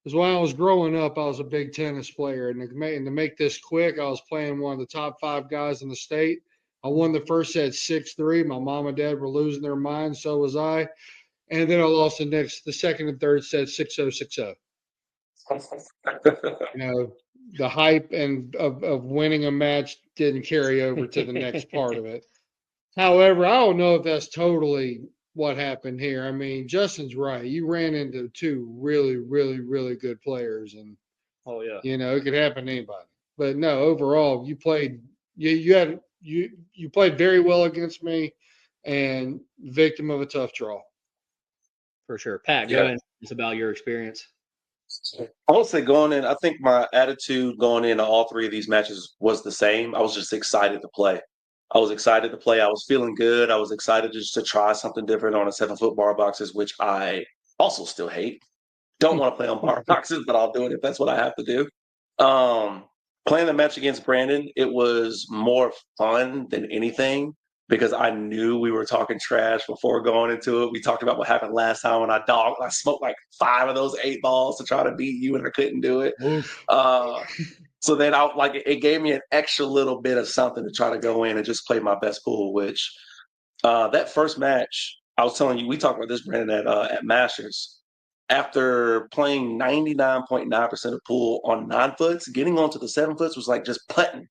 Because when I was growing up, I was a big tennis player, and to make this quick, I was playing one of the top 5 guys in the state. I won the first set 6-3. My mom and dad were losing their minds, so was I. And then I lost the second and third set 6-0, 6-0. The hype of winning a match didn't carry over to the next part of it. However, I don't know if that's totally what happened here. I mean, Justin's right. You ran into 2 really, really, really good players, and Oh yeah, it could happen to anybody. But no, overall, you played very well against me, and victim of a tough draw. for sure. Pat, go Yeah. ahead. It's about your experience. I would say going in, I think my attitude going into all 3 of these matches was the same. I was just excited to play. I was excited to play. I was feeling good. I was excited just to try something different on a 7-foot bar boxes, which I also still hate. Don't want to play on bar boxes, but I'll do it if that's what I have to do. Playing the match against Brandon, it was more fun than anything because I knew we were talking trash before going into it. We talked about what happened last time when I smoked like 5 of those 8 balls to try to beat you, and I couldn't do it. Oof. So then it gave me an extra little bit of something to try to go in and just play my best pool. Which that first match, I was telling you, we talked about this, Brandon, at Masters. After playing 99.9% of pool on 9-foots, getting onto the 7-foots was like just putting.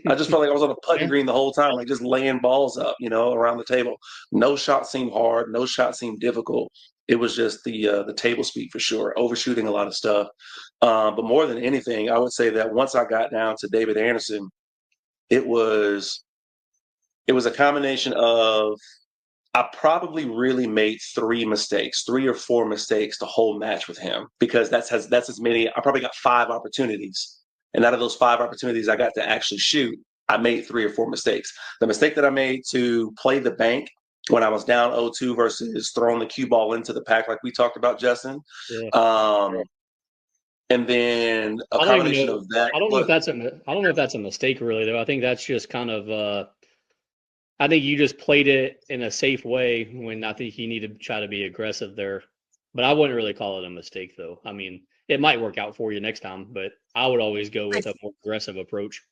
I just felt like I was on a putting green the whole time, like just laying balls up, around the table. No shot seemed hard. No shot seemed difficult. It was just the table speed for sure, overshooting a lot of stuff. But more than anything, I would say that once I got down to David Anderson, it was a combination of I probably really made 3 mistakes, 3 or 4 mistakes the whole match with him because that's as many. I probably got 5 opportunities, and out of those 5 opportunities I got to actually shoot, I made 3 or 4 mistakes. The mistake that I made to play the bank when I was down 0-2 versus throwing the cue ball into the pack, like we talked about, Justin. Yeah. And then a I don't even combination know. of that. I don't know if that's a mistake really though. I think that's just kind of. I think you just played it in a safe way when I think you need to try to be aggressive there. But I wouldn't really call it a mistake though. I mean, it might work out for you next time, but I would always go with a more aggressive approach.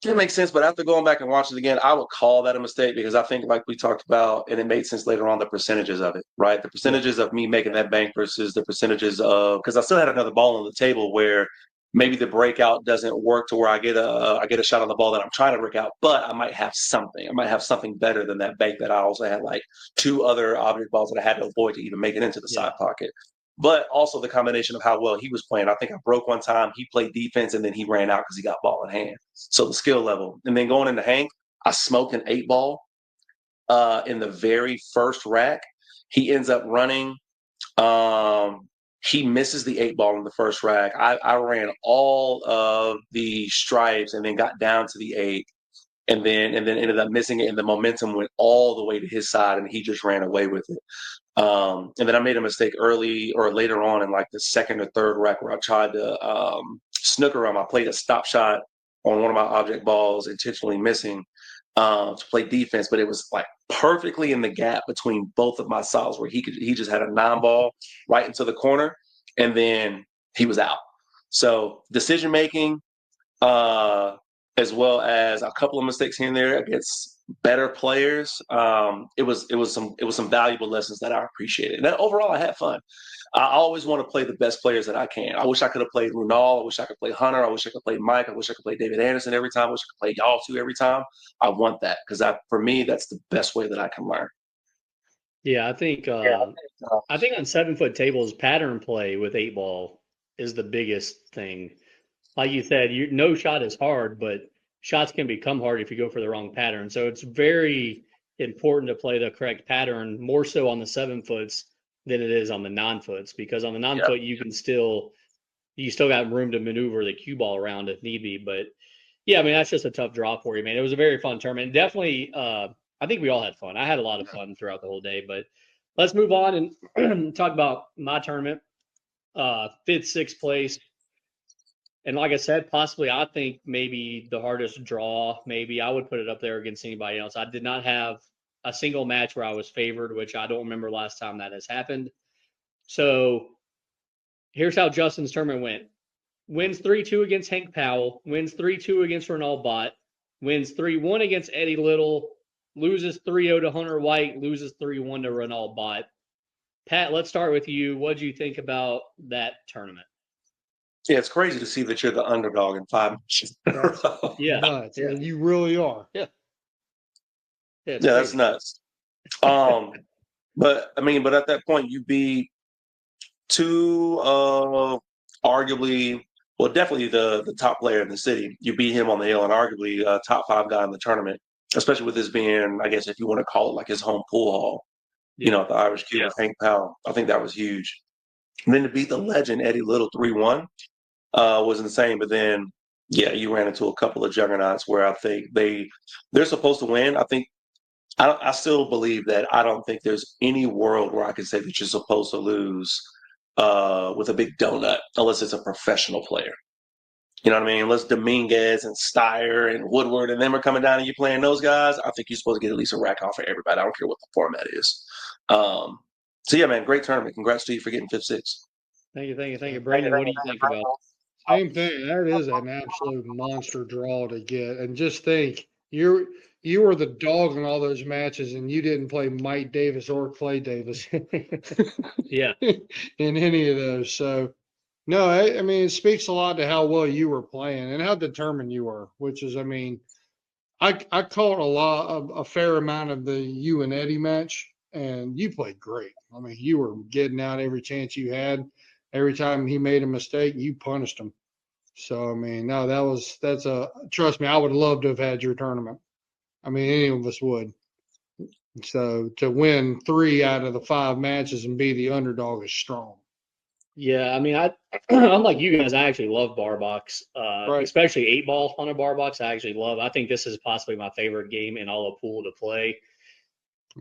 It makes sense, but after going back and watching it again, I would call that a mistake because I think, like we talked about, and it made sense later on, the percentages of it, right? The percentages of me making that bank versus the percentages of because I still had another ball on the table where maybe the breakout doesn't work to where I get a shot on the ball that I'm trying to break out, but I might have something. I might have something better than that bank that I also had like 2 other object balls that I had to avoid to even make it into the side pocket. But also the combination of how well he was playing. I think I broke one time. He played defense and then he ran out because he got ball in hand. So the skill level. And then going into Hank, I smoked an 8 ball in the very first rack. He ends up running. He misses the 8 ball in the first rack. I ran all of the stripes and then got down to the 8 and then ended up missing it. And the momentum went all the way to his side and he just ran away with it. And then I made a mistake early or later on in like the second or third rack where I tried to snooker him. I played a stop shot on one of my object balls, intentionally missing to play defense, but it was like perfectly in the gap between both of my solves where he just had a 9 ball right into the corner and then he was out. So decision making, as well as a couple of mistakes here and there against better players. It was some valuable lessons that I appreciated. And then overall, I had fun. I always want to play the best players that I can. I wish I could have played Runal. I wish I could play Hunter. I wish I could play Mike. I wish I could play David Anderson every time. I wish I could play y'all two every time. I want that because for me, that's the best way that I can learn. Yeah, I think on 7-foot tables, pattern play with 8-ball is the biggest thing. Like you said, no shot is hard, but shots can become hard if you go for the wrong pattern. So it's very important to play the correct pattern, more so on the 7-foots than it is on the 9-foots, because on the 9-foot you still got room to maneuver the cue ball around if need be. But yeah, I mean that's just a tough draw for you, man. It was a very fun tournament. Definitely, I think we all had fun. I had a lot of fun throughout the whole day. But let's move on and talk about my tournament. 5th, 6th place. And like I said, possibly I think maybe the hardest draw, maybe I would put it up there against anybody else. I did not have a single match where I was favored, which I don't remember last time that has happened. So here's how Justin's tournament went. Wins 3-2 against Hank Powell, wins 3-2 against Ronald Bott, wins 3-1 against Eddie Little, loses 3-0 to Hunter White, loses 3-1 to Ronald Bott. Pat, let's start with you. What do you think about that tournament? Yeah, it's crazy to see that you're the underdog in 5 matches. Yeah, nuts. Yeah. You really are. Yeah, that's nuts. But at that point, you beat two, arguably, well, definitely the top player in the city. You beat him on the hill, and arguably a top 5 guy in the tournament. Especially with this being, I guess, if you want to call it like his home pool hall. Yeah. At the Irish Cube with Hank Powell. I think that was huge. And then to beat the legend Eddie Little 3-1 was insane. But then, you ran into a couple of juggernauts where I think they're supposed to win. I still believe that I don't think there's any world where I can say that you're supposed to lose with a big donut unless it's a professional player. You know what I mean? Unless Dominguez and Steyer and Woodward and them are coming down and you're playing those guys, I think you're supposed to get at least a rack off for everybody. I don't care what the format is. So yeah, man, great tournament. Congrats to you for getting 5th, 6th. Thank you. Brandon, what do you think about it? Same thing. That is an absolute monster draw to get. And just think, you were the dog in all those matches, and you didn't play Mike Davis or Clay Davis. Yeah. In any of those. So, no, I mean, it speaks a lot to how well you were playing and how determined you were, which is, I mean, I caught a fair amount of the you and Eddie match, and you played great. I mean, you were getting out every chance you had. Every time he made a mistake, you punished him. So, I mean, no, trust me, I would love to have had your tournament. I mean, any of us would. So to win 3 out of the 5 matches and be the underdog is strong. Yeah, I mean, unlike you guys, I actually love bar box, Right. especially 8-ball on a bar box. I think this is possibly my favorite game in all of pool to play.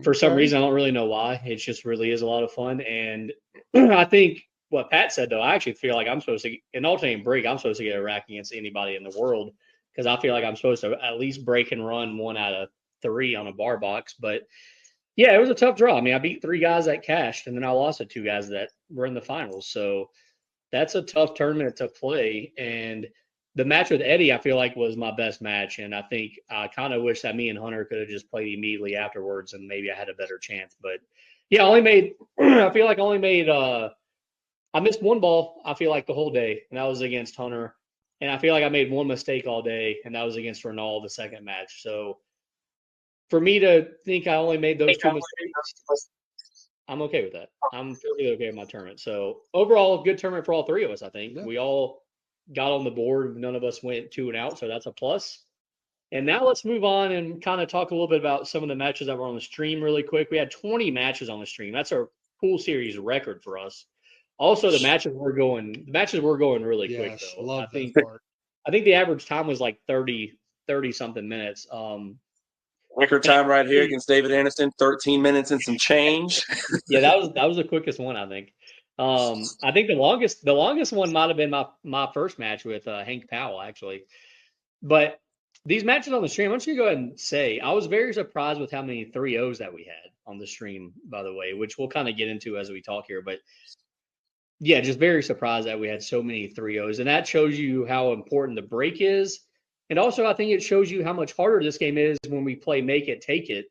For some reason, I don't really know why. It just really is a lot of fun. And I think what Pat said, though, I actually feel like I'm supposed to, in alternating break, I'm supposed to get a rack against anybody in the world because I feel like I'm supposed to at least break and run 1 out of 3 on a bar box. But yeah, it was a tough draw. I mean, I beat 3 guys that cashed, and then I lost to 2 guys that were in the finals. So that's a tough tournament to play. And the match with Eddie, I feel like, was my best match. And I think I kind of wish that me and Hunter could have just played immediately afterwards, and maybe I had a better chance. But yeah, I feel like I only made, I missed 1 ball, I feel like, the whole day, and that was against Hunter. And I feel like I made 1 mistake all day, and that was against Ronald, the second match. So for me to think I only made those 2 mistakes, I'm okay with that. I'm totally okay with my tournament. So overall, good tournament for all 3 of us, I think. Yeah. We all got on the board. None of us went 2 and out, so that's a plus. And now let's move on and kind of talk a little bit about some of the matches that were on the stream really quick. We had 20 matches on the stream. That's our pool series record for us. Also, the matches were going really quick, though. Love that part. I think the average time was like 30 something minutes. Record time right here against David Anderson, 13 minutes and some change. Yeah, that was the quickest one, I think. I think the longest one might have been my first match with Hank Powell, actually. But these matches on the stream, I'm just gonna go ahead and say I was very surprised with how many 3-0s that we had on the stream, by the way, which we'll kind of get into as we talk here. But Yeah, just very surprised that we had so many 3-0s. And that shows you how important the break is. And also, I think it shows you how much harder this game is when we play make it, take it,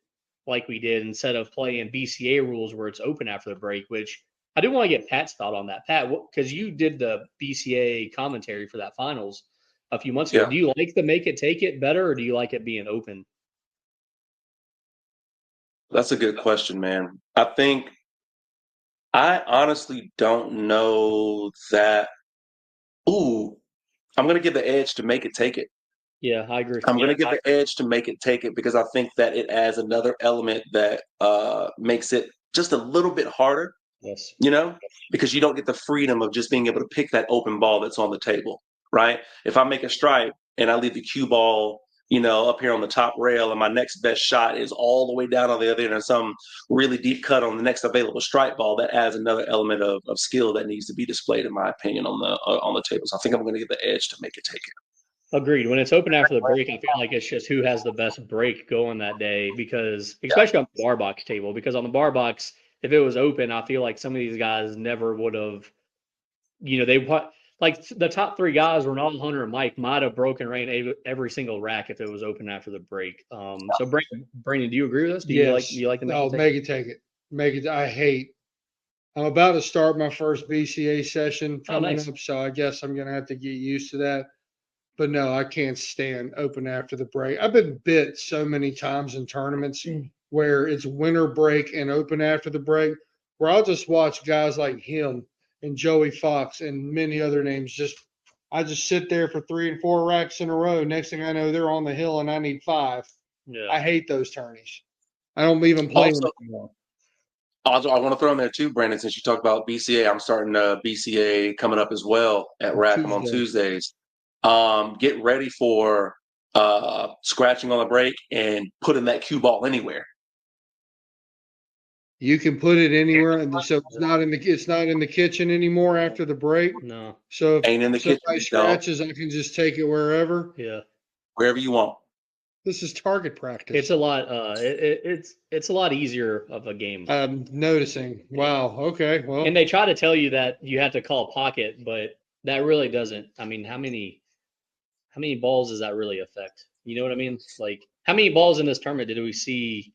like we did, instead of playing BCA rules where it's open after the break, which I do want to get Pat's thought on that. Pat, because you did the BCA commentary for that finals a few months ago. Yeah. Do you like the make it, take it better, or do you like it being open? That's a good question, man. I honestly don't know that. Ooh, I'm going to give the edge to make it take it. Yeah, I agree. I'm going to give the edge to make it take it because I think that it adds another element that makes it just a little bit harder, Yes. because you don't get the freedom of just being able to pick that open ball that's on the table, right? If I make a stripe and I leave the cue ball, up here on the top rail, and my next best shot is all the way down on the other end, and some really deep cut on the next available strike ball, that adds another element of skill that needs to be displayed, in my opinion, on the table. So I think I'm going to give the edge to make it take it. Agreed. When it's open after the break, I feel like it's just who has the best break going that day because, Yeah. especially on the bar box table, because on the bar box, if it was open, I feel like some of these guys never would have, like the top three guys, Ronaldo, Hunter, and Mike, might have broken rain every single rack if it was open after the break. So Brandon, do you agree with us? Do Yes. you like the make No, it take? make it take it. Make it. I hate. I'm about to start my first BCA session coming nice. up, so I guess I'm gonna have to get used to that. But no, I can't stand open after the break. I've been bit so many times in tournaments where it's winter break and open after the break, where I'll just watch guys like him and Joey Fox and many other names. I just sit there for 3 and 4 racks in a row. Next thing I know, they're on the hill and I need 5. Yeah. I hate those tourneys. I don't even play them anymore. I want to throw in there too, Brandon, since you talked about BCA. I'm starting BCA coming up as well at Rackham on Tuesdays. Get ready for scratching on the break and putting that cue ball anywhere. You can put it anywhere, and so it's not in the kitchen anymore after the break. No. So if Ain't in the somebody kitchen, scratches, I can just take it wherever. Yeah. Wherever you want. This is target practice. It's a lot. It's a lot easier of a game. I'm noticing. Wow. Okay. Well, and they try to tell you that you have to call pocket, but that really doesn't. I mean, how many balls does that really affect? You know what I mean? Like, how many balls in this tournament did we see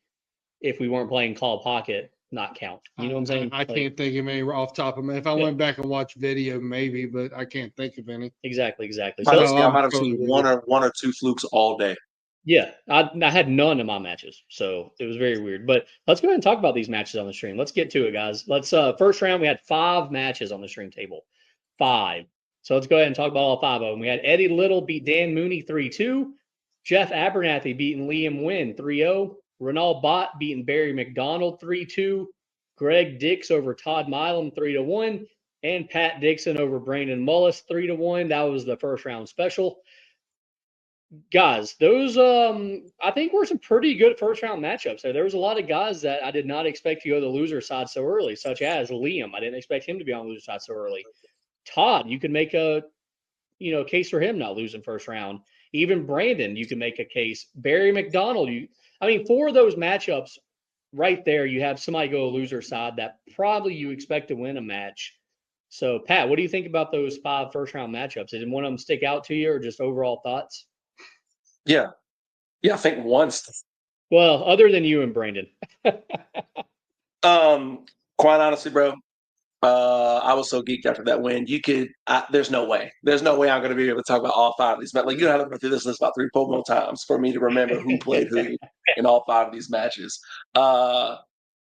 if we weren't playing call pocket not count? You know what I'm saying? I can't think of any off the top of my. If I went back and watched video, maybe, but I can't think of any. Exactly. So I might have seen one or two flukes all day. Yeah, I had none in my matches, so it was very weird. But let's go ahead and talk about these matches on the stream. Let's get to it, guys. Let's first round we had 5 matches on the stream table, 5. So let's go ahead and talk about all 5 of them. We had Eddie Little beat Dan Mooney 3-2, Jeff Abernathy beating Liam Wynn 3-0, Renal Bott beating Barry McDonald 3-2, Greg Dix over Todd Milam 3-1, and Pat Dixon over Brandon Mullis 3-1. That was the first round special. Guys, those I think were some pretty good first round matchups. There was a lot of guys that I did not expect to go to the loser side so early, such as Liam. I didn't expect him to be on the loser side so early. Todd, you could make a case for him not losing first round. Even Brandon, you can make a case. Barry McDonald, for those matchups right there, you have somebody go a loser side that probably you expect to win a match. So, Pat, what do you think about those 5 first round matchups? Did one of them stick out to you, or just overall thoughts? Yeah, I think once. Well, other than you and Brandon. Quite honestly, bro, I was so geeked after that win. There's no way I'm going to be able to talk about all 5 of these. But like, you have to go through this list about 3 or 4 more times for me to remember who played who in all 5 of these matches. I'm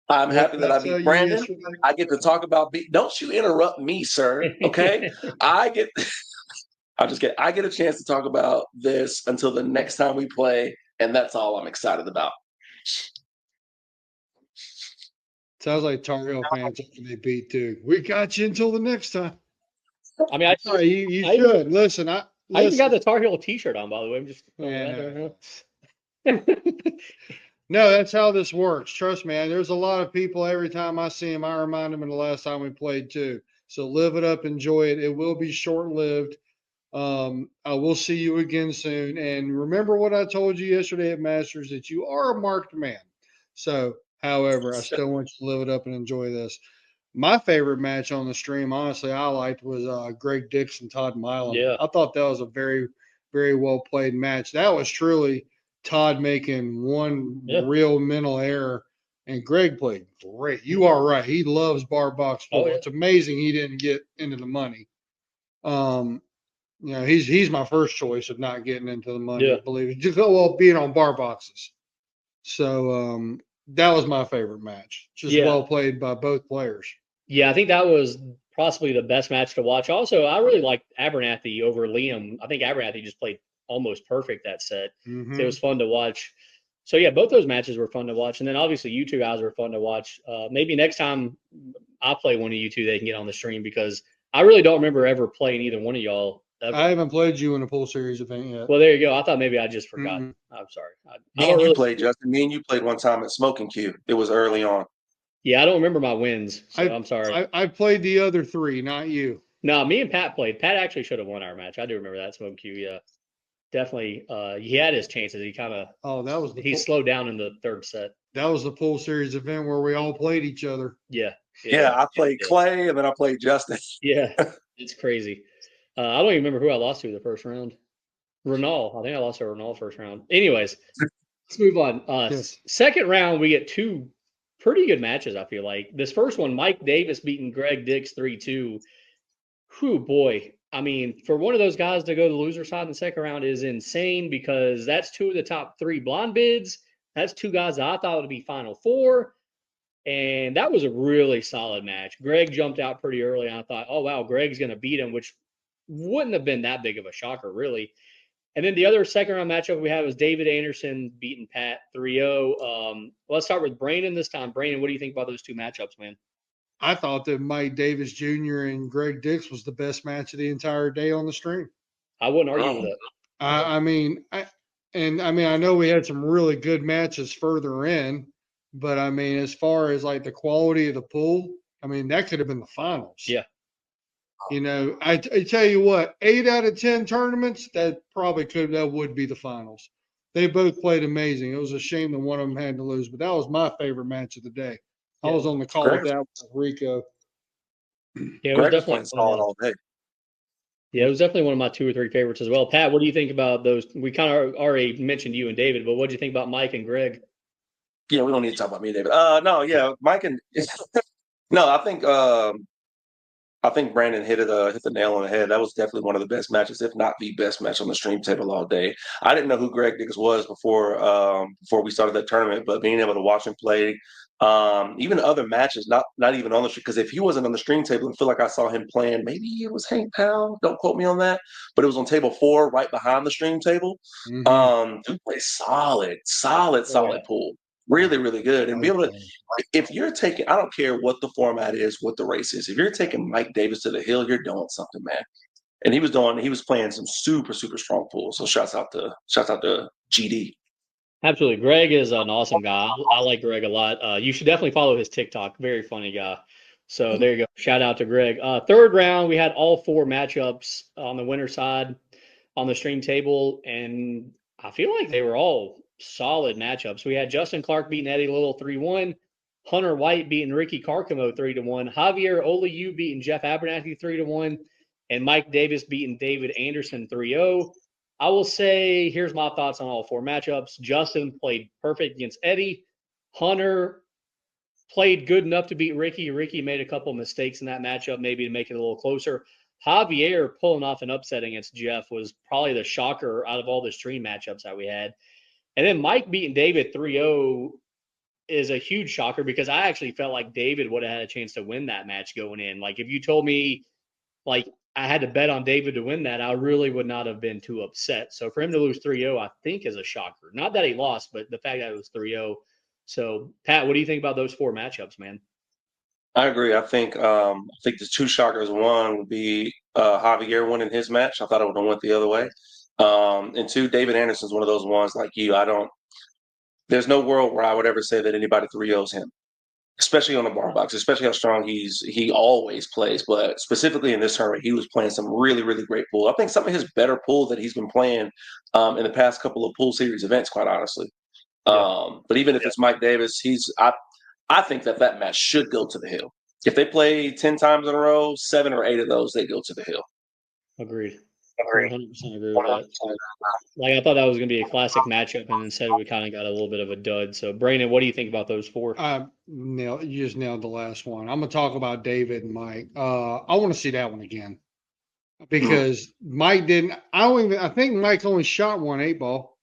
happy that I beat Brandon. I get to talk about. Don't you interrupt me, sir? Okay, I get a chance to talk about this until the next time we play, and that's all I'm excited about. Sounds like Tar Heel fans after they beat Duke. We got you until the next time. I mean, you should listen. I even got the Tar Heel T-shirt on, by the way. I'm just No, that's how this works. Trust me. There's a lot of people. Every time I see them, I remind them of the last time we played too. So live it up, enjoy it. It will be short-lived. I will see you again soon. And remember what I told you yesterday at Masters, that you are a marked man. So, however, I still want you to live it up and enjoy this. My favorite match on the stream, honestly, I liked was Greg Dixon, Todd Milam. Yeah. I thought that was a very, very well played match. That was truly Todd making one real mental error, and Greg played great. You are right. He loves bar box football. It's amazing he didn't get into the money. He's my first choice of not getting into the money. I believe just being on bar boxes. So that was my favorite match. Just well played by both players. Yeah, I think that was possibly the best match to watch. Also, I really liked Abernathy over Liam. I think Abernathy just played almost perfect that set. So it was fun to watch. So yeah, both those matches were fun to watch. And then obviously you two guys were fun to watch. Maybe next time I play one of you two, they can get on the stream because I really don't remember ever playing either one of y'all. Ever. I haven't played you in a full series event yet. Well, there you go. I thought maybe I just forgot. I'm sorry. Me and you played, Justin. Me and you played one time at Smoking Q. It was early on. Yeah, I don't remember my wins, so I'm sorry. I played the other three, not you. No, me and Pat played. Pat actually should have won our match. I do remember that Smoke Q. Yeah, definitely. He had his chances. He kind of slowed down in the third set. That was the full series event where we all played each other. Yeah. I played Clay and then I played Justin. Yeah, it's crazy. I don't even remember who I lost to the first round. Renal. I think I lost to Renal first round. Anyways, let's move on. Second round, we get two pretty good matches, I feel like. This first one, Mike Davis beating Greg Dix 3-2. Whew, boy. I mean, for one of those guys to go to the loser side in the second round is insane because that's two of the top three blonde bids. That's two guys that I thought would be Final Four. And that was a really solid match. Greg jumped out pretty early, and I thought, oh, wow, Greg's going to beat him, which wouldn't have been that big of a shocker, really. And then the other second round matchup we had was David Anderson beating Pat 3-0. Let's start with Brandon this time. Brandon, what do you think about those two matchups, man? I thought that Mike Davis Jr. and Greg Dix was the best match of the entire day on the stream. I wouldn't argue with that. I know we had some really good matches further in, but I mean, as far as like the quality of the pool, I mean, that could have been the finals. Yeah. You know, I tell you what, 8 out of 10 tournaments, that would be the finals. They both played amazing. It was a shame that one of them had to lose, but that was my favorite match of the day. I was on the call with that with Rico. Yeah, it was definitely solid all day. Yeah, it was definitely one of my 2 or 3 favorites as well. Pat, what do you think about those? We kind of already mentioned you and David, but what do you think about Mike and Greg? Yeah, we don't need to talk about me and David. Mike and no, I think Brandon hit the nail on the head. That was definitely one of the best matches, if not the best match on the stream table all day. I didn't know who Greg Dix was before we started that tournament, but being able to watch him play, even other matches, not even on the stream, because if he wasn't on the stream table, I feel like I saw him playing. Maybe it was Hank Powell. Don't quote me on that, but it was on table 4, right behind the stream table. Dude plays solid pool. Really, really good. And be able to, if you're taking, I don't care what the format is, what the race is, if you're taking Mike Davis to the hill, you're doing something, man. And he was playing some super, super strong pools. So shouts out to GD. Absolutely. Greg is an awesome guy. I like Greg a lot. You should definitely follow his TikTok. Very funny guy. So there you go. Shout out to Greg. Third round, we had all 4 matchups on the winner side on the stream table. And I feel like they were all solid matchups. We had Justin Clark beating Eddie Little 3-1, Hunter White beating Ricky Carcamo 3-1, Javier Oliu beating Jeff Abernathy 3-1, and Mike Davis beating David Anderson 3-0. I will say, here's my thoughts on all 4 matchups. Justin played perfect against Eddie. Hunter played good enough to beat Ricky. Ricky made a couple mistakes in that matchup, maybe to make it a little closer. Javier pulling off an upset against Jeff was probably the shocker out of all the stream matchups that we had. And then Mike beating David 3-0 is a huge shocker because I actually felt like David would have had a chance to win that match going in. Like, if you told me, like, I had to bet on David to win that, I really would not have been too upset. So for him to lose 3-0, I think is a shocker. Not that he lost, but the fact that it was 3-0. So, Pat, what do you think about those 4 matchups, man? I agree. I think the 2 shockers, one would be Javier winning his match. I thought it would have went the other way. And 2, David Anderson's one of those ones like you. There's no world where I would ever say that anybody 3-0s him, especially on the bar box, especially how strong he always plays. But specifically in this tournament, he was playing some really, really great pool. I think some of his better pool that he's been playing in the past couple of pool series events, quite honestly. But even if it's Mike Davis, I think that match should go to the hill. If they play 10 times in a row, 7 or 8 of those, they go to the hill. Agreed. 100% agree with that. Like, I thought that was going to be a classic matchup, and instead we kind of got a little bit of a dud. So, Brandon, what do you think about those four? You just nailed the last one. I'm going to talk about David and Mike. I want to see that one again because Mike didn't. I think Mike only shot one 8-ball.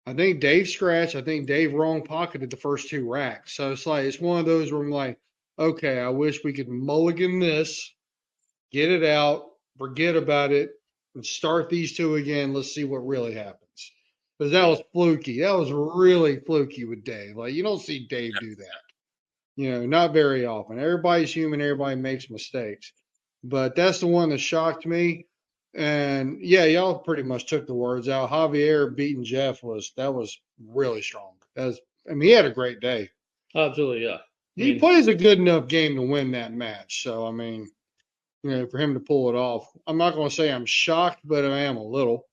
I think Dave scratched. I think Dave wrong pocketed the first 2 racks. So it's one of those where I'm like, okay, I wish we could mulligan this, get it out, forget about it, and start these 2 again. Let's see what really happens. Because that was fluky. That was really fluky with Dave. Like, you don't see Dave do that. Not very often. Everybody's human. Everybody makes mistakes. But that's the one that shocked me. And yeah, y'all pretty much took the words out. Javier beating Jeff was really strong. He had a great day. Absolutely, yeah. He plays a good enough game to win that match. So for him to pull it off, I'm not going to say I'm shocked, but I am a little.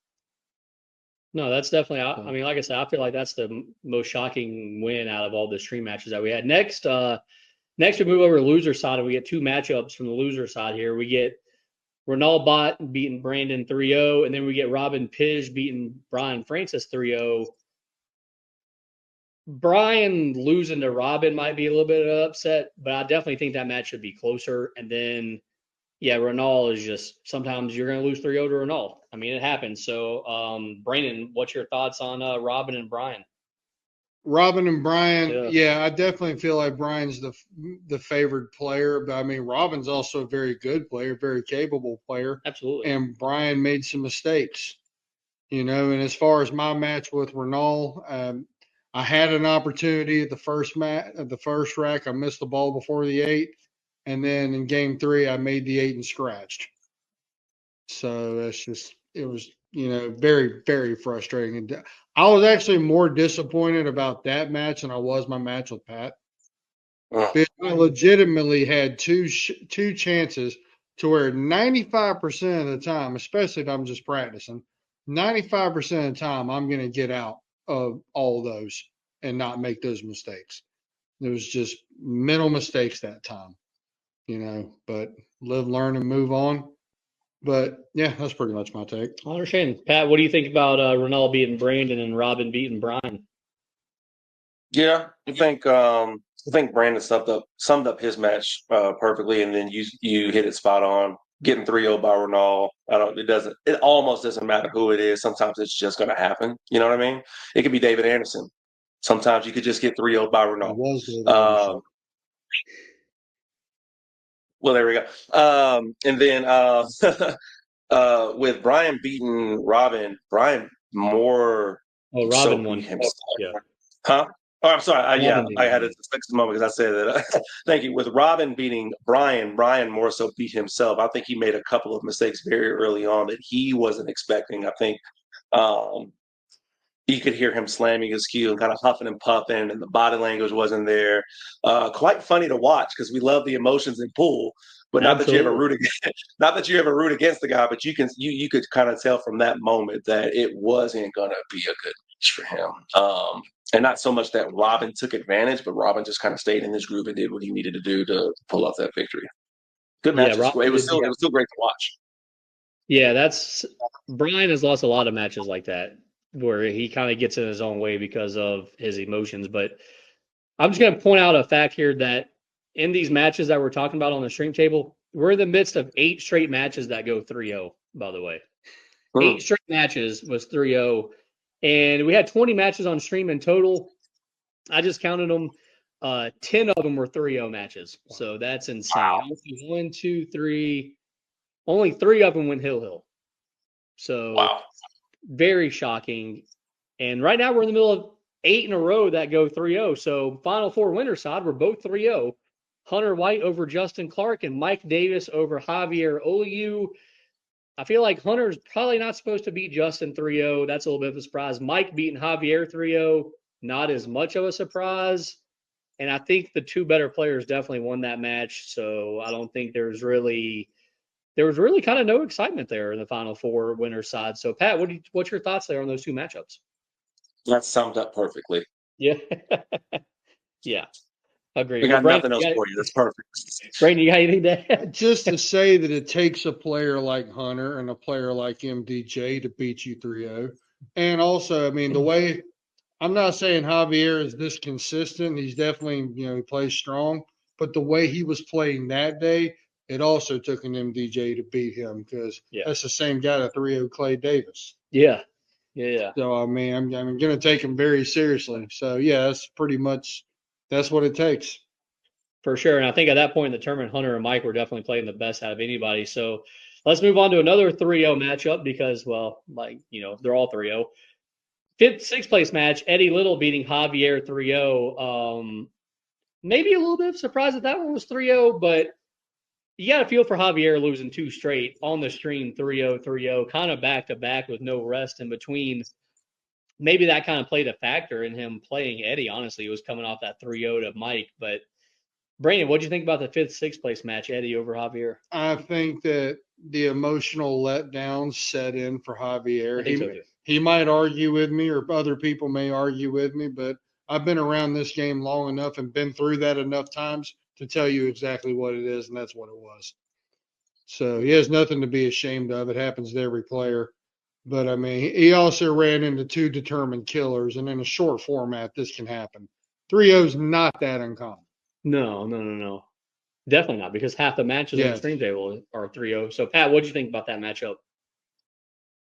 No, that's definitely. Like I said, I feel like that's the most shocking win out of all the stream matches that we had. Next, we move over to the loser side, and we get 2 matchups from the loser side here. We get Renal Bot beating Brandon 3-0, and then we get Robin Pidge beating Brian Francis 3-0. Brian losing to Robin might be a little bit of an upset, but I definitely think that match should be closer. And then, yeah, Renal is just sometimes you're going to lose 3-0 to Renal. It happens. So, Brandon, what's your thoughts on Robin and Brian? Robin and Brian, yeah, I definitely feel like Brian's the favored player, but Robin's also a very good player, very capable player. Absolutely. And Brian made some mistakes, and as far as my match with Renal, I had an opportunity at the first rack. I missed the ball before the 8, and then in game 3, I made the 8 and scratched. So it was very, very frustrating. And I was actually more disappointed about that match than I was my match with Pat. Because I legitimately had two chances to where 95% of the time, especially if I'm just practicing, 95% of the time I'm going to get out of all those and not make those mistakes. It was just mental mistakes that time, but live, learn, and move on. But yeah, that's pretty much my take. I understand. Pat, what do you think about Renal beating Brandon and Robin beating Brian? Yeah, I think Brandon summed up his match perfectly, and then you hit it spot on. Getting 3-0 by Renal, it almost doesn't matter who it is. Sometimes it's just going to happen. You know what I mean? It could be David Anderson. Sometimes you could just get 3-0 by Renal. Well, there we go. And then with Brian beating Robin, Brian more Robin won. himself. Yeah. Huh? Oh, I'm sorry. I had a fixed moment because I said that. Thank you. With Robin beating Brian more so beat himself. I think he made a couple of mistakes very early on that he wasn't expecting. I think you could hear him slamming his cue and kind of huffing and puffing, and the body language wasn't there. Quite funny to watch because we love the emotions in pool, but not that you ever root against the guy, but you could kind of tell from that moment that it wasn't going to be a good match for him. And not so much that Robin took advantage, but Robin just kind of stayed in his groove and did what he needed to do to pull off that victory. Good matches. Yeah, it was still great to watch. Yeah, Brian has lost a lot of matches like that where he kind of gets in his own way because of his emotions. But I'm just going to point out a fact here that in these matches that we're talking about on the stream table, we're in the midst of 8 straight matches that go 3-0, by the way. 8 straight matches was 3-0. And we had 20 matches on stream in total. I just counted them. 10 of them were 3-0 matches. So that's insane. Wow. 1, 2, 3. Only 3 of them went Hill. So wow. Very shocking. And right now we're in the middle of 8 in a row that go 3-0. So Final 4 winner side, we're both 3-0. Hunter White over Justin Clark and Mike Davis over Javier Oliu. I feel like Hunter's probably not supposed to beat Justin 3-0. That's a little bit of a surprise. Mike beating Javier 3-0, not as much of a surprise. And I think the 2 better players definitely won that match. So I don't think there was really kind of no excitement there in the Final 4 winner side. So Pat, what's your thoughts there on those 2 matchups? That's summed up perfectly. Yeah. Yeah. Agreed. We Well, got nothing else for you. That's perfect. Brandon, you got anything to add? Just to say that it takes a player like Hunter and a player like MDJ to beat you 3-0. And also, I mean, the way I'm not saying Javier is this consistent. He's definitely, he plays strong. But the way he was playing that day, it also took an MDJ to beat him because that's the same guy that 3-0 Clay Davis. Yeah. Yeah. So, I mean, I'm going to take him very seriously. So, yeah, that's what it takes. For sure. And I think at that point in the tournament, Hunter and Mike were definitely playing the best out of anybody. So let's move on to another 3-0 matchup because, well, they're all 3-0. Sixth place match, Eddie Little beating Javier 3-0. Maybe a little bit of surprise that one was 3-0, but you got to feel for Javier losing 2 straight on the stream, 3-0, 3-0, kind of back to back with no rest in between. Maybe that kind of played a factor in him playing Eddie. Honestly, he was coming off that 3-0 to Mike. But Brandon, what do you think about the 5th, 6th place match, Eddie over Javier? I think that the emotional letdown set in for Javier. He might argue with me, or other people may argue with me, but I've been around this game long enough and been through that enough times to tell you exactly what it is, and that's what it was. So he has nothing to be ashamed of. It happens to every player. But, I mean, he also ran into 2 determined killers, and in a short format, this can happen. 3-0 is not that uncommon. No. Definitely not, because half the matches on the stream table are 3-0. So, Pat, what do you think about that matchup?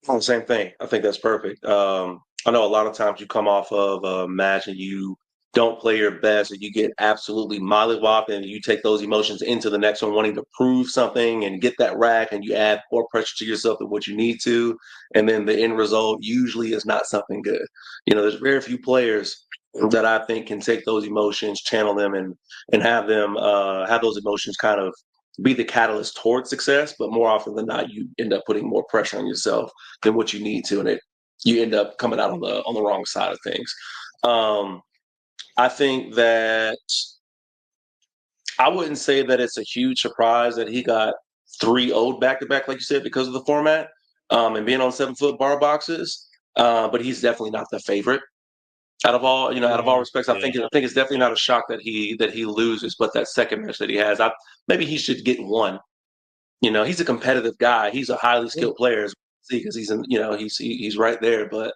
Oh, same thing. I think that's perfect. I know a lot of times you come off of a match and you don't play your best, and you get absolutely mollywopped, and you take those emotions into the next one, wanting to prove something and get that rack, and you add more pressure to yourself than what you need to, and then the end result usually is not something good. There's very few players that I think can take those emotions, channel them, and have them have those emotions kind of be the catalyst towards success. But more often than not, you end up putting more pressure on yourself than what you need to, and you end up coming out on the wrong side of things. I think that I wouldn't say that it's a huge surprise that he got 3-0 back to back, like you said, because of the format and being on 7-foot bar boxes. But he's definitely not the favorite out of all respects. I think it's definitely not a shock that he loses, but that second match that he has, maybe he should get one. He's a competitive guy. He's a highly skilled player because he's right there. But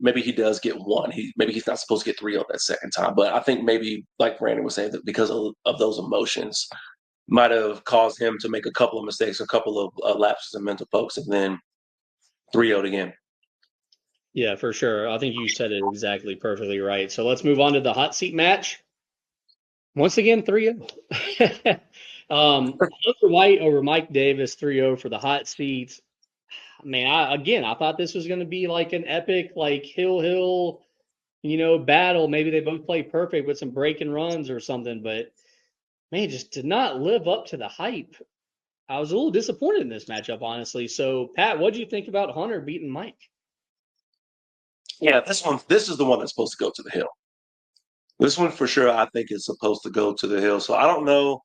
maybe he does get one. Maybe he's not supposed to get 3 on that second time. But I think maybe, like Brandon was saying, that because of those emotions might have caused him to make a couple of mistakes, a couple of lapses in mental focus, and then 3-0 again. Yeah, for sure. I think you said it exactly perfectly right. So let's move on to the hot seat match. Once again, 3-0. Hunter White over Mike Davis, 3-0 for the hot seats. Man, I thought this was going to be like an epic, like hill, battle. Maybe they both play perfect with some breaking runs or something, but man, just did not live up to the hype. I was a little disappointed in this matchup, honestly. So, Pat, what do you think about Hunter beating Mike? Yeah, this is the one that's supposed to go to the hill. This one for sure, I think, is supposed to go to the hill. So I don't know.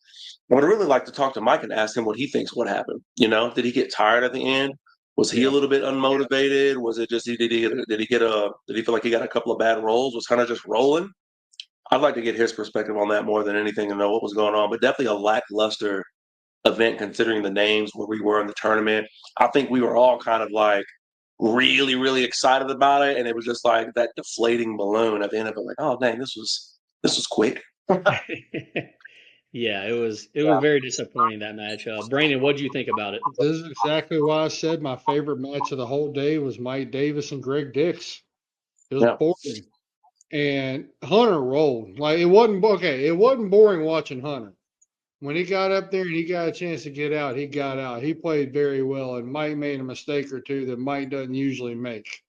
I would really like to talk to Mike and ask him what he thinks what happened. Did he get tired at the end? Was he a little bit unmotivated? Was it just did he feel like he got a couple of bad rolls? Was kind of just rolling? I'd like to get his perspective on that more than anything and know what was going on. But definitely a lackluster event considering the names where we were in the tournament. I think we were all kind of like really, really excited about it, and it was just like that deflating balloon at the end of it. Like, oh dang, this was quick. Yeah, it was very disappointing, that match. Brandon, what did you think about it? This is exactly why I said my favorite match of the whole day was Mike Davis and Greg Dix. It was boring. And Hunter rolled. Like, it wasn't boring watching Hunter. When he got up there and he got a chance to get out, he got out. He played very well, and Mike made a mistake or two that Mike doesn't usually make.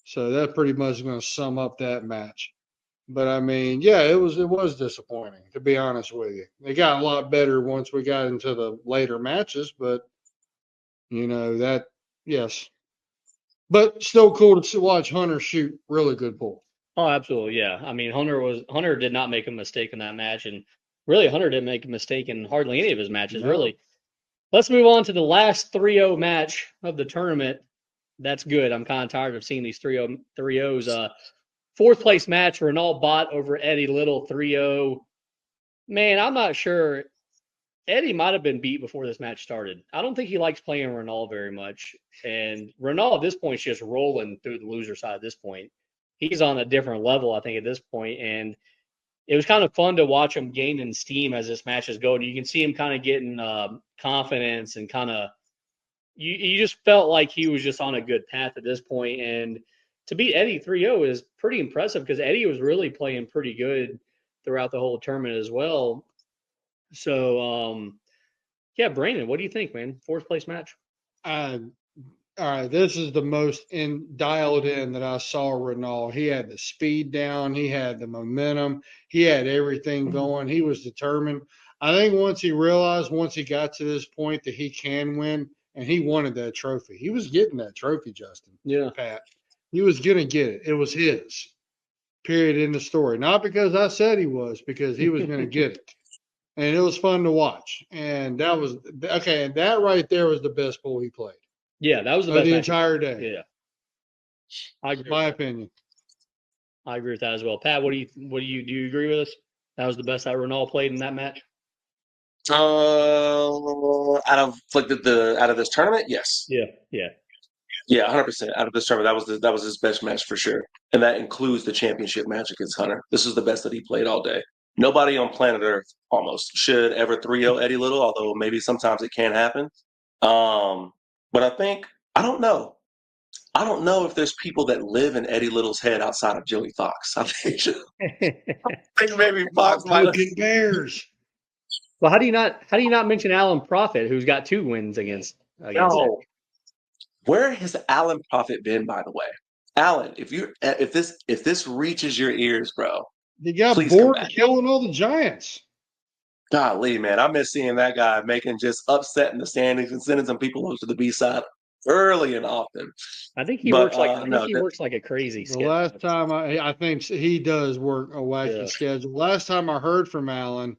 So that pretty much is going to sum up that match. But I mean, yeah, it was disappointing, to be honest with you. It got a lot better once we got into the later matches, but yes. But still cool to watch Hunter shoot really good pool. Oh, absolutely, yeah. I mean, Hunter did not make a mistake in that match, and really, Hunter didn't make a mistake in hardly any of his matches, really. Let's move on to the last 3-0 match of the tournament. That's good. I'm kind of tired of seeing these 3-0s. Fourth place match, Renal Bot over Eddie Little, 3-0. Man, I'm not sure. Eddie might have been beat before this match started. I don't think he likes playing Renault very much. And Renault at this point is just rolling through the loser side at this point. He's on a different level, I think, at this point. And it was kind of fun to watch him gaining steam as this match is going. You can see him kind of getting confidence and kind of you just felt like he was just on a good path at this point. And to beat Eddie 3-0 is pretty impressive because Eddie was really playing pretty good throughout the whole tournament as well. So, yeah, Brandon, what do you think, man? Fourth place match. All right, this is the most dialed in that I saw Renault. He had the speed down, he had the momentum, he had everything going. He was determined. I think once he realized, once he got to this point that he can win, and he wanted that trophy. He was getting that trophy, Justin. Yeah. Pat. He was gonna get it. It was his. Period in the story. Not because I said he was, because he was gonna get it. And it was fun to watch. And that was okay, and that right there was the best pool he played. Yeah, that was the best the match. entire day. Yeah, I agree. My opinion. I agree with that as well. Pat, do you agree with us? That was the best that Renault played in that match. Out of this tournament, yes. Yeah. 100%. Out of this tournament, that was his best match for sure, and that includes the championship match against Hunter. This is the best that he played all day. Nobody on planet Earth almost should ever 3-0 Eddie Little, although maybe sometimes it can happen. But I don't know. I don't know if there's people that live in Eddie Little's head outside of Joey Fox. I think maybe Fox might have. Bears. Well, how do you not mention Alan Prophet, who's got 2 wins against No. Where has Alan Prophet been, by the way? Alan, if this reaches your ears, bro, he got bored killing all the Giants. Golly, man, I miss seeing that guy making just upset in the standings and sending some people over to the B side early and often. I think he works like a crazy schedule. The last time I think he does work a wacky schedule. Last time I heard from Alan,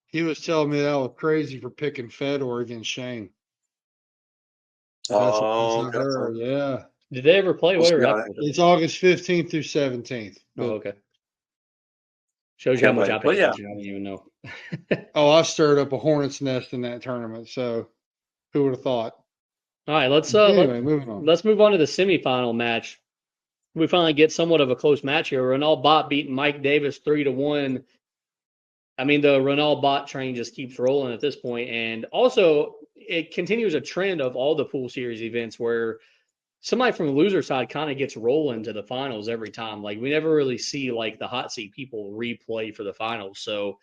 he was telling me that was crazy for picking Fedor against Shane. That's what I heard. Yeah. Did they ever play? It's August 15th through 17th. Oh, okay. Shows you how much I pay attention. I don't even know. I stirred up a hornet's nest in that tournament. So who would have thought? All right, let's moving on. Let's move on to the semifinal match. We finally get somewhat of a close match here. Renault Bot beating Mike Davis 3-1. I mean, the Renault Bot train just keeps rolling at this point, and also it continues a trend of all the pool series events where somebody from the loser side kind of gets rolling to the finals every time. Like we never really see like the hot seat people replay for the finals. So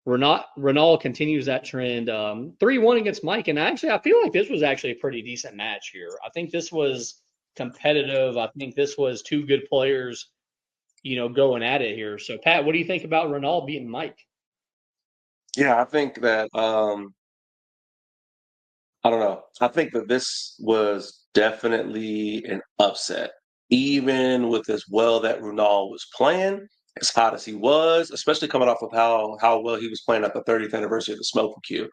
Renault continues that trend. 3-1 against Mike, and actually I feel like this was actually a pretty decent match here. I think this was competitive. I think this was 2 good players, going at it here. So Pat, what do you think about Renault beating Mike? Yeah, I think that I don't know. I think that this was definitely an upset, even with as well that Renault was playing, as hot as he was, especially coming off of how well he was playing at the 30th anniversary of the Smoking Cue.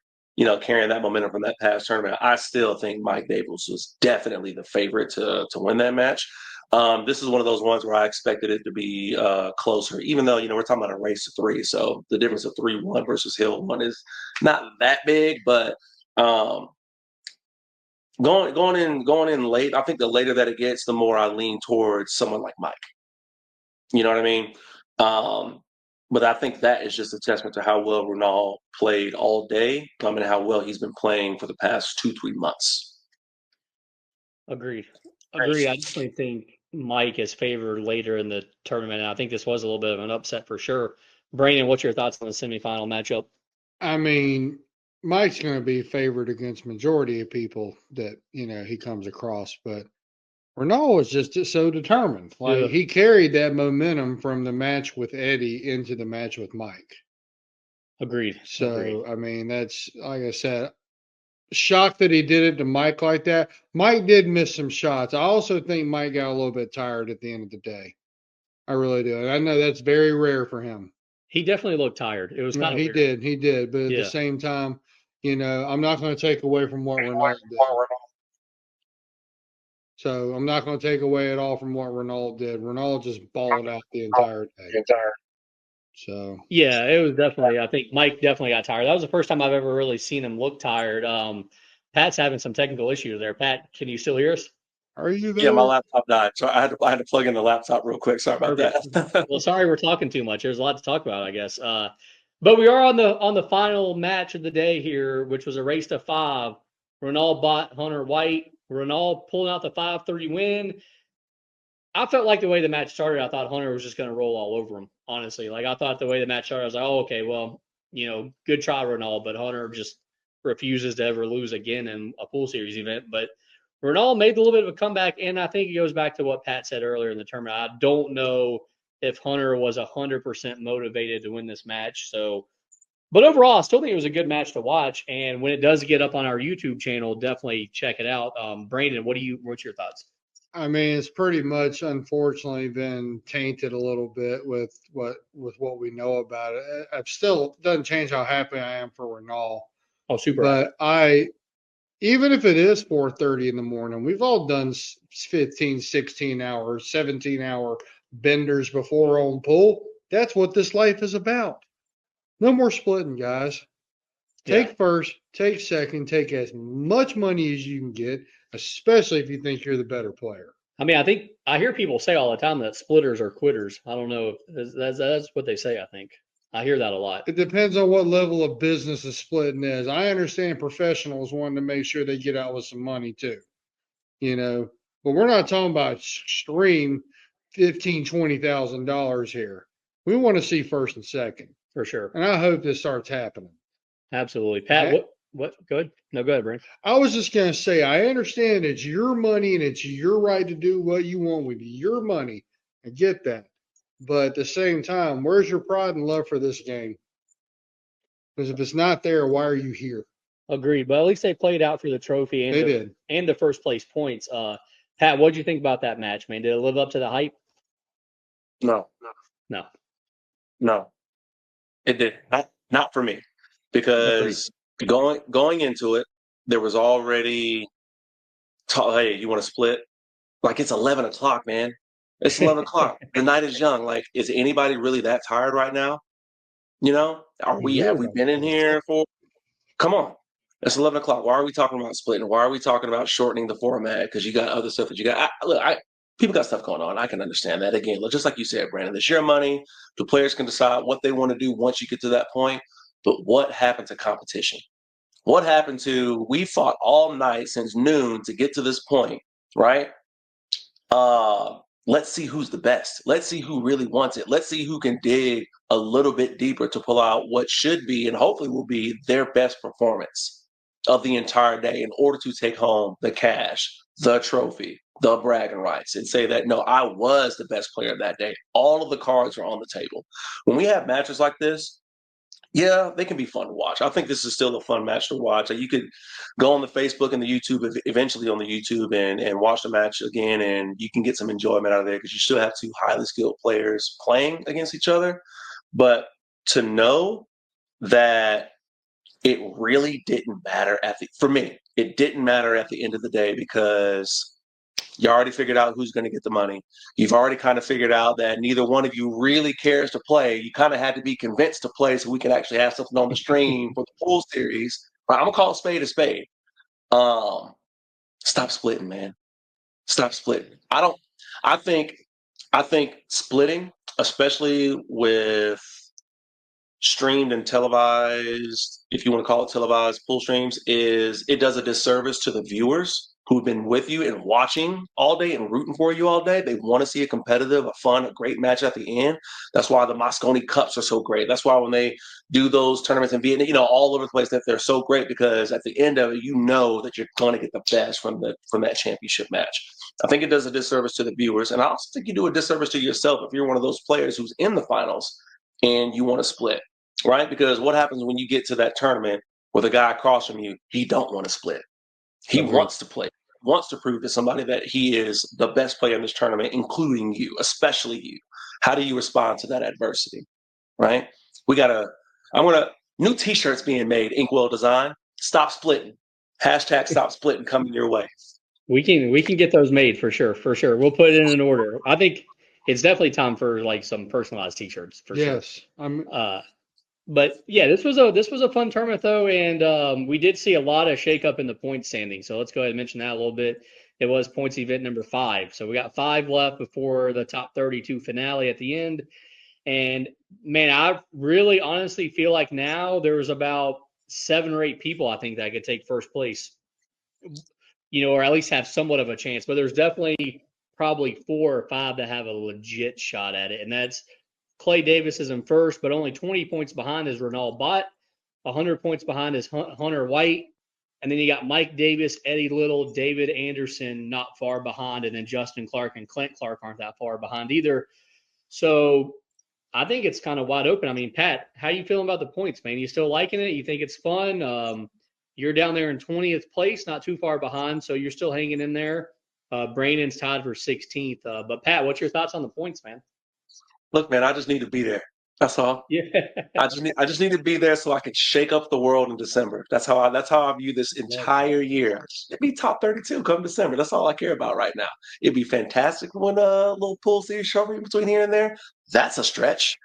Carrying that momentum from that past tournament. I still think Mike Davis was definitely the favorite to win that match. This is one of those ones where I expected it to be closer, even though we're talking about a race to 3, so the difference of 3-1 versus Hill 1 is not that big, but. Going in late, I think the later that it gets, the more I lean towards someone like Mike. You know what I mean? But I think that is just a testament to how well Renault played all day, and how well he's been playing for the past 2-3 months. Agreed. I definitely think Mike is favored later in the tournament, and I think this was a little bit of an upset for sure. Brandon, what's your thoughts on the semifinal matchup? I mean, Mike's going to be favored against majority of people that he comes across, but Renault was just so determined. Like he carried that momentum from the match with Eddie into the match with Mike. Agreed. So I mean, that's like I said, shocked that he did it to Mike like that. Mike did miss some shots. I also think Mike got a little bit tired at the end of the day. I really do. And I know that's very rare for him. He definitely looked tired. It was kind of weird. He did. But at the same time, I'm not going to take away from what Renault did. So I'm not going to take away at all from what Renault did. Renault just balled out the entire day. So Yeah, it was definitely. I think Mike definitely got tired. That was the first time I've ever really seen him look tired. Pat's having some technical issues there. Pat, can you still hear us? are you Yeah, my there? laptop died, so I had to plug in the laptop real quick. Sorry about Perfect. that. Well, sorry we're talking too much. There's a lot to talk about, I guess. But we are on the final match of the day here, which was a race to 5. Renault bought Hunter White. Renault pulling out the 5:30 win. I felt like the way the match started, I thought Hunter was just going to roll all over him. Honestly, like I thought the way the match started, I was like, oh, okay, well, good try, Renault, but Hunter just refuses to ever lose again in a pool series event. But Renault made a little bit of a comeback, and I think it goes back to what Pat said earlier in the tournament. I don't know if Hunter was 100% motivated to win this match. So, but overall, I still think it was a good match to watch. And when it does get up on our YouTube channel, definitely check it out. Brandon, what's your thoughts? I mean, it's pretty much unfortunately been tainted a little bit with what we know about it. I've still doesn't change how happy I am for Renault, Oh, super happy. but I even if it is 4:30 in the morning, we've all done 15, 16 hours, 17-hour benders before on pool. That's what this life is about. No more splitting, guys. Yeah. Take first, take second, take as much money as you can get, especially if you think you're the better player. I mean, I think I hear people say all the time that splitters are quitters. I don't know if that's what they say. I think I hear that a lot. It depends on what level of business the splitting is. I understand professionals wanting to make sure they get out with some money too, but we're not talking about extreme $15,000-$20,000 here. We want to see first and second, For sure. and I hope this starts happening. Absolutely. Pat, what? Go ahead. No, go ahead, Brent. I was just going to say, I understand it's your money and it's your right to do what you want with your money. I get that. But at the same time, where's your pride and love for this game? Because if it's not there, why are you here? Agreed. But at least they played out for the trophy They did. And the first place points. Pat, what'd you think about that match, man? Did it live up to the hype? No, it did not for me Agreed. because going into it, there was already hey, you want to split? Like it's 11 o'clock, man. It's 11 o'clock. The night is young. Like, is anybody really that tired right now? Have we been in here for? Come on. It's 11 o'clock. Why are we talking about splitting? Why are we talking about shortening the format? Because you got other stuff that you got. People got stuff going on. I can understand that. Again, look, just like you said, Brandon, it's your money. The players can decide what they want to do once you get to that point. But what happened to competition? What happened to we fought all night since noon to get to this point, right? Let's see who's the best. Let's see who really wants it. Let's see who can dig a little bit deeper to pull out what should be and hopefully will be their best performance of the entire day in order to take home the cash, the trophy, the bragging rights, and say that, no, I was the best player that day. All of the cards are on the table. When we have matches like this, yeah, they can be fun to watch. I think this is still a fun match to watch. You could go on the Facebook and the YouTube, eventually on the YouTube, and watch the match again, and you can get some enjoyment out of there because you still have two highly skilled players playing against each other. But to know that it really didn't matter for me, it didn't matter at the end of the day because you already figured out who's going to get the money. You've already kind of figured out that neither one of you really cares to play. You kind of had to be convinced to play so we can actually have something on the stream for the pool series. I'm going to call a spade a spade. Stop splitting, man. Stop splitting. I think splitting, especially with streamed and televised, if you want to call it televised pool streams, it does a disservice to the viewers who've been with you and watching all day and rooting for you all day. They want to see a competitive, a fun, a great match at the end. That's why the Moscone Cups are so great. That's why when they do those tournaments in Vietnam, all over the place, that they're so great because at the end of it, you know that you're going to get the best from that championship match. I think it does a disservice to the viewers, and I also think you do a disservice to yourself if you're one of those players who's in the finals and you want to split. Right? Because what happens when you get to that tournament with a guy across from you, he don't want to split. He wants to play, wants to prove to somebody that he is the best player in this tournament, including you, especially you. How do you respond to that adversity? Right? New t-shirts being made, Inkwell Design. Stop splitting. Hashtag stop splitting coming your way. We can get those made for sure. For sure. We'll put it in an order. I think it's definitely time for like some personalized T-shirts for sure. Yes, I'm. But yeah, this was a fun tournament though, and we did see a lot of shakeup in the point standing. So let's go ahead and mention that a little bit. It was points event number 5. So we got 5 left before the top 32 finale at the end. And man, I really honestly feel like now there's about 7 or 8 people I think that could take first place, or at least have somewhat of a chance. But there's definitely probably 4 or 5 that have a legit shot at it, and that's Clay Davis is in first, but only 20 points behind is Renald Bott. 100 points behind is Hunter White. And then you got Mike Davis, Eddie Little, David Anderson not far behind, and then Justin Clark and Clint Clark aren't that far behind either. So I think it's kind of wide open. I mean, Pat, how you feeling about the points, man? You still liking it? You think it's fun? You're down there in 20th place, not too far behind, so you're still hanging in there. Brandon's tied for 16th. But Pat, what's your thoughts on the points, man? Look, man, I just need to be there. That's all. Yeah. I just need to be there so I can shake up the world in December. That's how I view this entire year. It'd be top 32 come December. That's all I care about right now. It'd be fantastic when a little pool series show me between here and there. That's a stretch.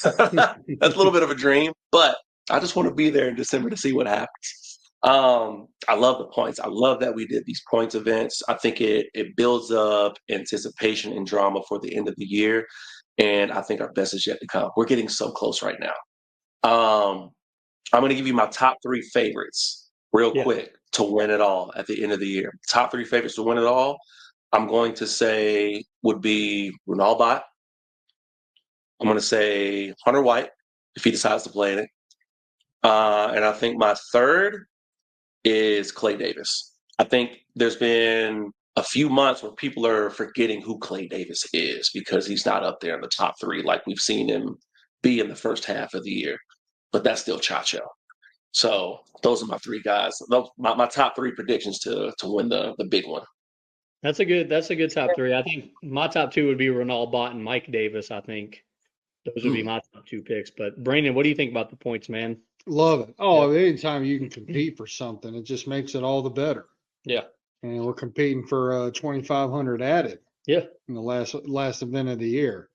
That's a little bit of a dream, but I just want to be there in December to see what happens. I love the points. I love that we did these points events. I think it builds up anticipation and drama for the end of the year. And I think our best is yet to come. We're getting so close right now. I'm going to give you my top 3 favorites real quick to win it all at the end of the year. Top 3 favorites to win it all, I'm going to say would be Renald Bott. I'm going to say Hunter White if he decides to play in it. And I think my third is Clay Davis. I think there's been a few months where people are forgetting who Clay Davis is because he's not up there in the top 3 like we've seen him be in the first half of the year. But that's still Chacho. So those are my 3 guys. My top 3 predictions to win the big one. That's a good top 3. I think my top 2 would be Renald Bott and Mike Davis. I think those would be my top 2 picks. But Brandon, what do you think about the points, man? Love it. Oh, anytime you can compete for something, it just makes it all the better. Yeah. And we're competing for 2,500 added. Yeah. In the last event of the year.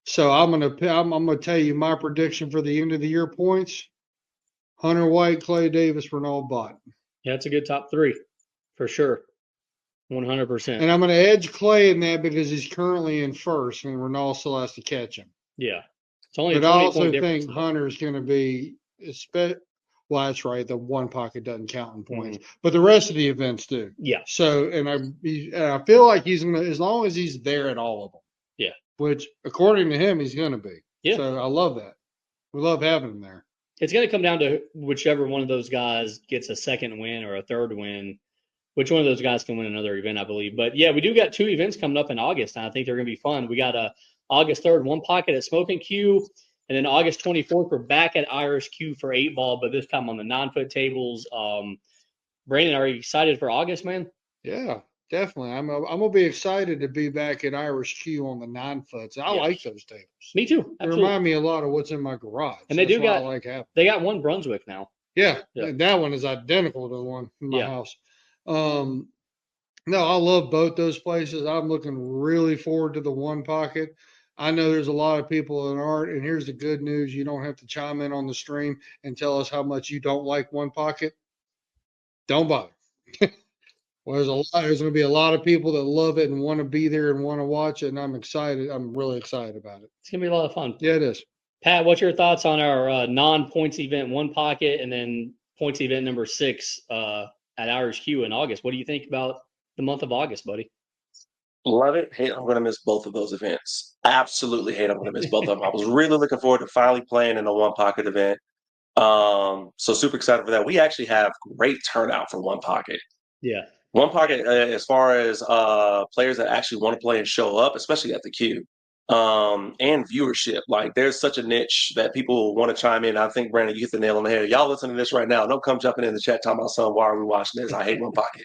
So I'm gonna tell you my prediction for the end of the year points: Hunter White, Clay Davis, Renald Bott. Yeah, that's a good top 3 for sure. 100%. And I'm going to edge Clay in that because he's currently in first, and Renald still has to catch him. Yeah. It's only but I also think Hunter's going to be, well, that's right. The one pocket doesn't count in points, but the rest of the events do. Yeah. So, and I feel like he's going to, as long as he's there at all of them. Yeah. Which, according to him, he's going to be. Yeah. So I love that. We love having him there. It's going to come down to whichever one of those guys gets a second win or a third win. Which one of those guys can win another event, I believe. But yeah, we do got 2 events coming up in August, and I think they're going to be fun. We got August 3rd, one pocket at Smoking Q, and then August 24th, we're back at Irish Q for 8-ball, but this time on the 9-foot tables. Brandon, are you excited for August, man? Yeah, definitely. I'm gonna be excited to be back at Irish Q on the 9-foots. I like those tables. Me too. They remind me a lot of what's in my garage. And they they got one Brunswick now. Yeah, that one is identical to the one in my house. No, I love both those places. I'm looking really forward to the one pocket. I know there's a lot of people that aren't, and here's the good news: you don't have to chime in on the stream and tell us how much you don't like one pocket. Don't bother. Well, there's going to be a lot of people that love it and want to be there and want to watch it, and I'm excited. I'm really excited about it. It's going to be a lot of fun. Yeah, it is. Pat, what's your thoughts on our non-points event one pocket and then points event number 6 at Irish Q in August? What do you think about the month of August, buddy? Love it. Hate I'm going to miss both of those events. Absolutely hate I'm going to miss both of them. I was really looking forward to finally playing in a one pocket event. So super excited for that. We actually have great turnout for one pocket. Yeah. One pocket, as far as players that actually want to play and show up, especially at the Q, and viewership. Like, there's such a niche that people want to chime in. I think, Brandon, you hit the nail on the head. Y'all listening to this right now, don't come jumping in the chat talking about, son, why are we watching this? I hate one pocket.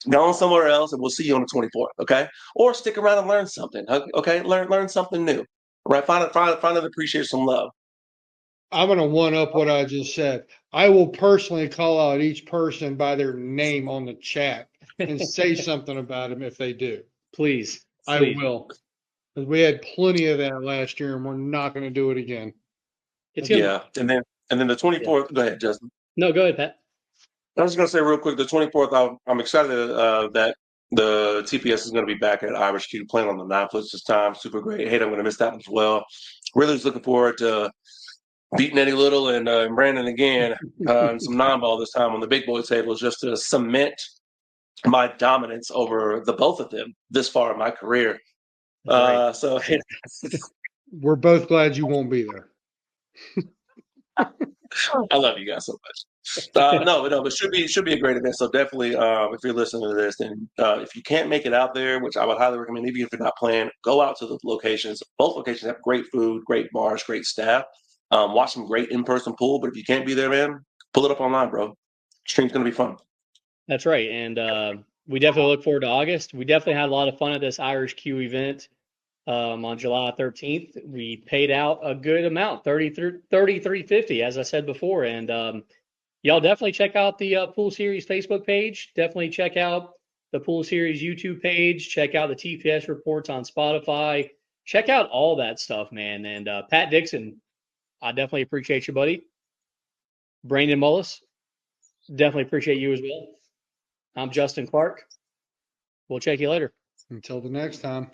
Go on somewhere else, and we'll see you on the 24th, okay? Or stick around and learn something, okay? Learn something new, right? Find and appreciate some love. I'm going to one-up what I just said. I will personally call out each person by their name on the chat and say something about them if they do. Please. I will. 'Cause we had plenty of that last year, and we're not going to do it again. It's gonna, Yeah, and then the 24th. Go ahead, Justin. no, go ahead, Pat. I was going to say real quick, the 24th. I'm excited that the TPS is going to be back at Irish Q playing on the 9 this time. Super great. Hey, I'm going to miss that one as well. Really was looking forward to beating Eddie Little and Brandon again and some non-ball this time on the big boy tables just to cement my dominance over the both of them this far in my career. Right. So hey, We're both glad you won't be there. I love you guys so much. But should be a great event. So definitely, if you're listening to this, then if you can't make it out there, which I would highly recommend, even if you're not playing, go out to the locations. Both locations have great food, great bars, great staff. Watch some great in-person pool. But if you can't be there, man, pull it up online, bro. Stream's gonna be fun. That's right. And we definitely look forward to August. We definitely had a lot of fun at this Irish Q event on July 13th. We paid out a good amount, 3350, as I said before. And y'all definitely check out the Pool Series Facebook page. Definitely check out the Pool Series YouTube page. Check out the TPS reports on Spotify. Check out all that stuff, man. And Pat Dixon, I definitely appreciate you, buddy. Brandon Mullis, definitely appreciate you as well. I'm Justin Clark. We'll check you later. Until the next time.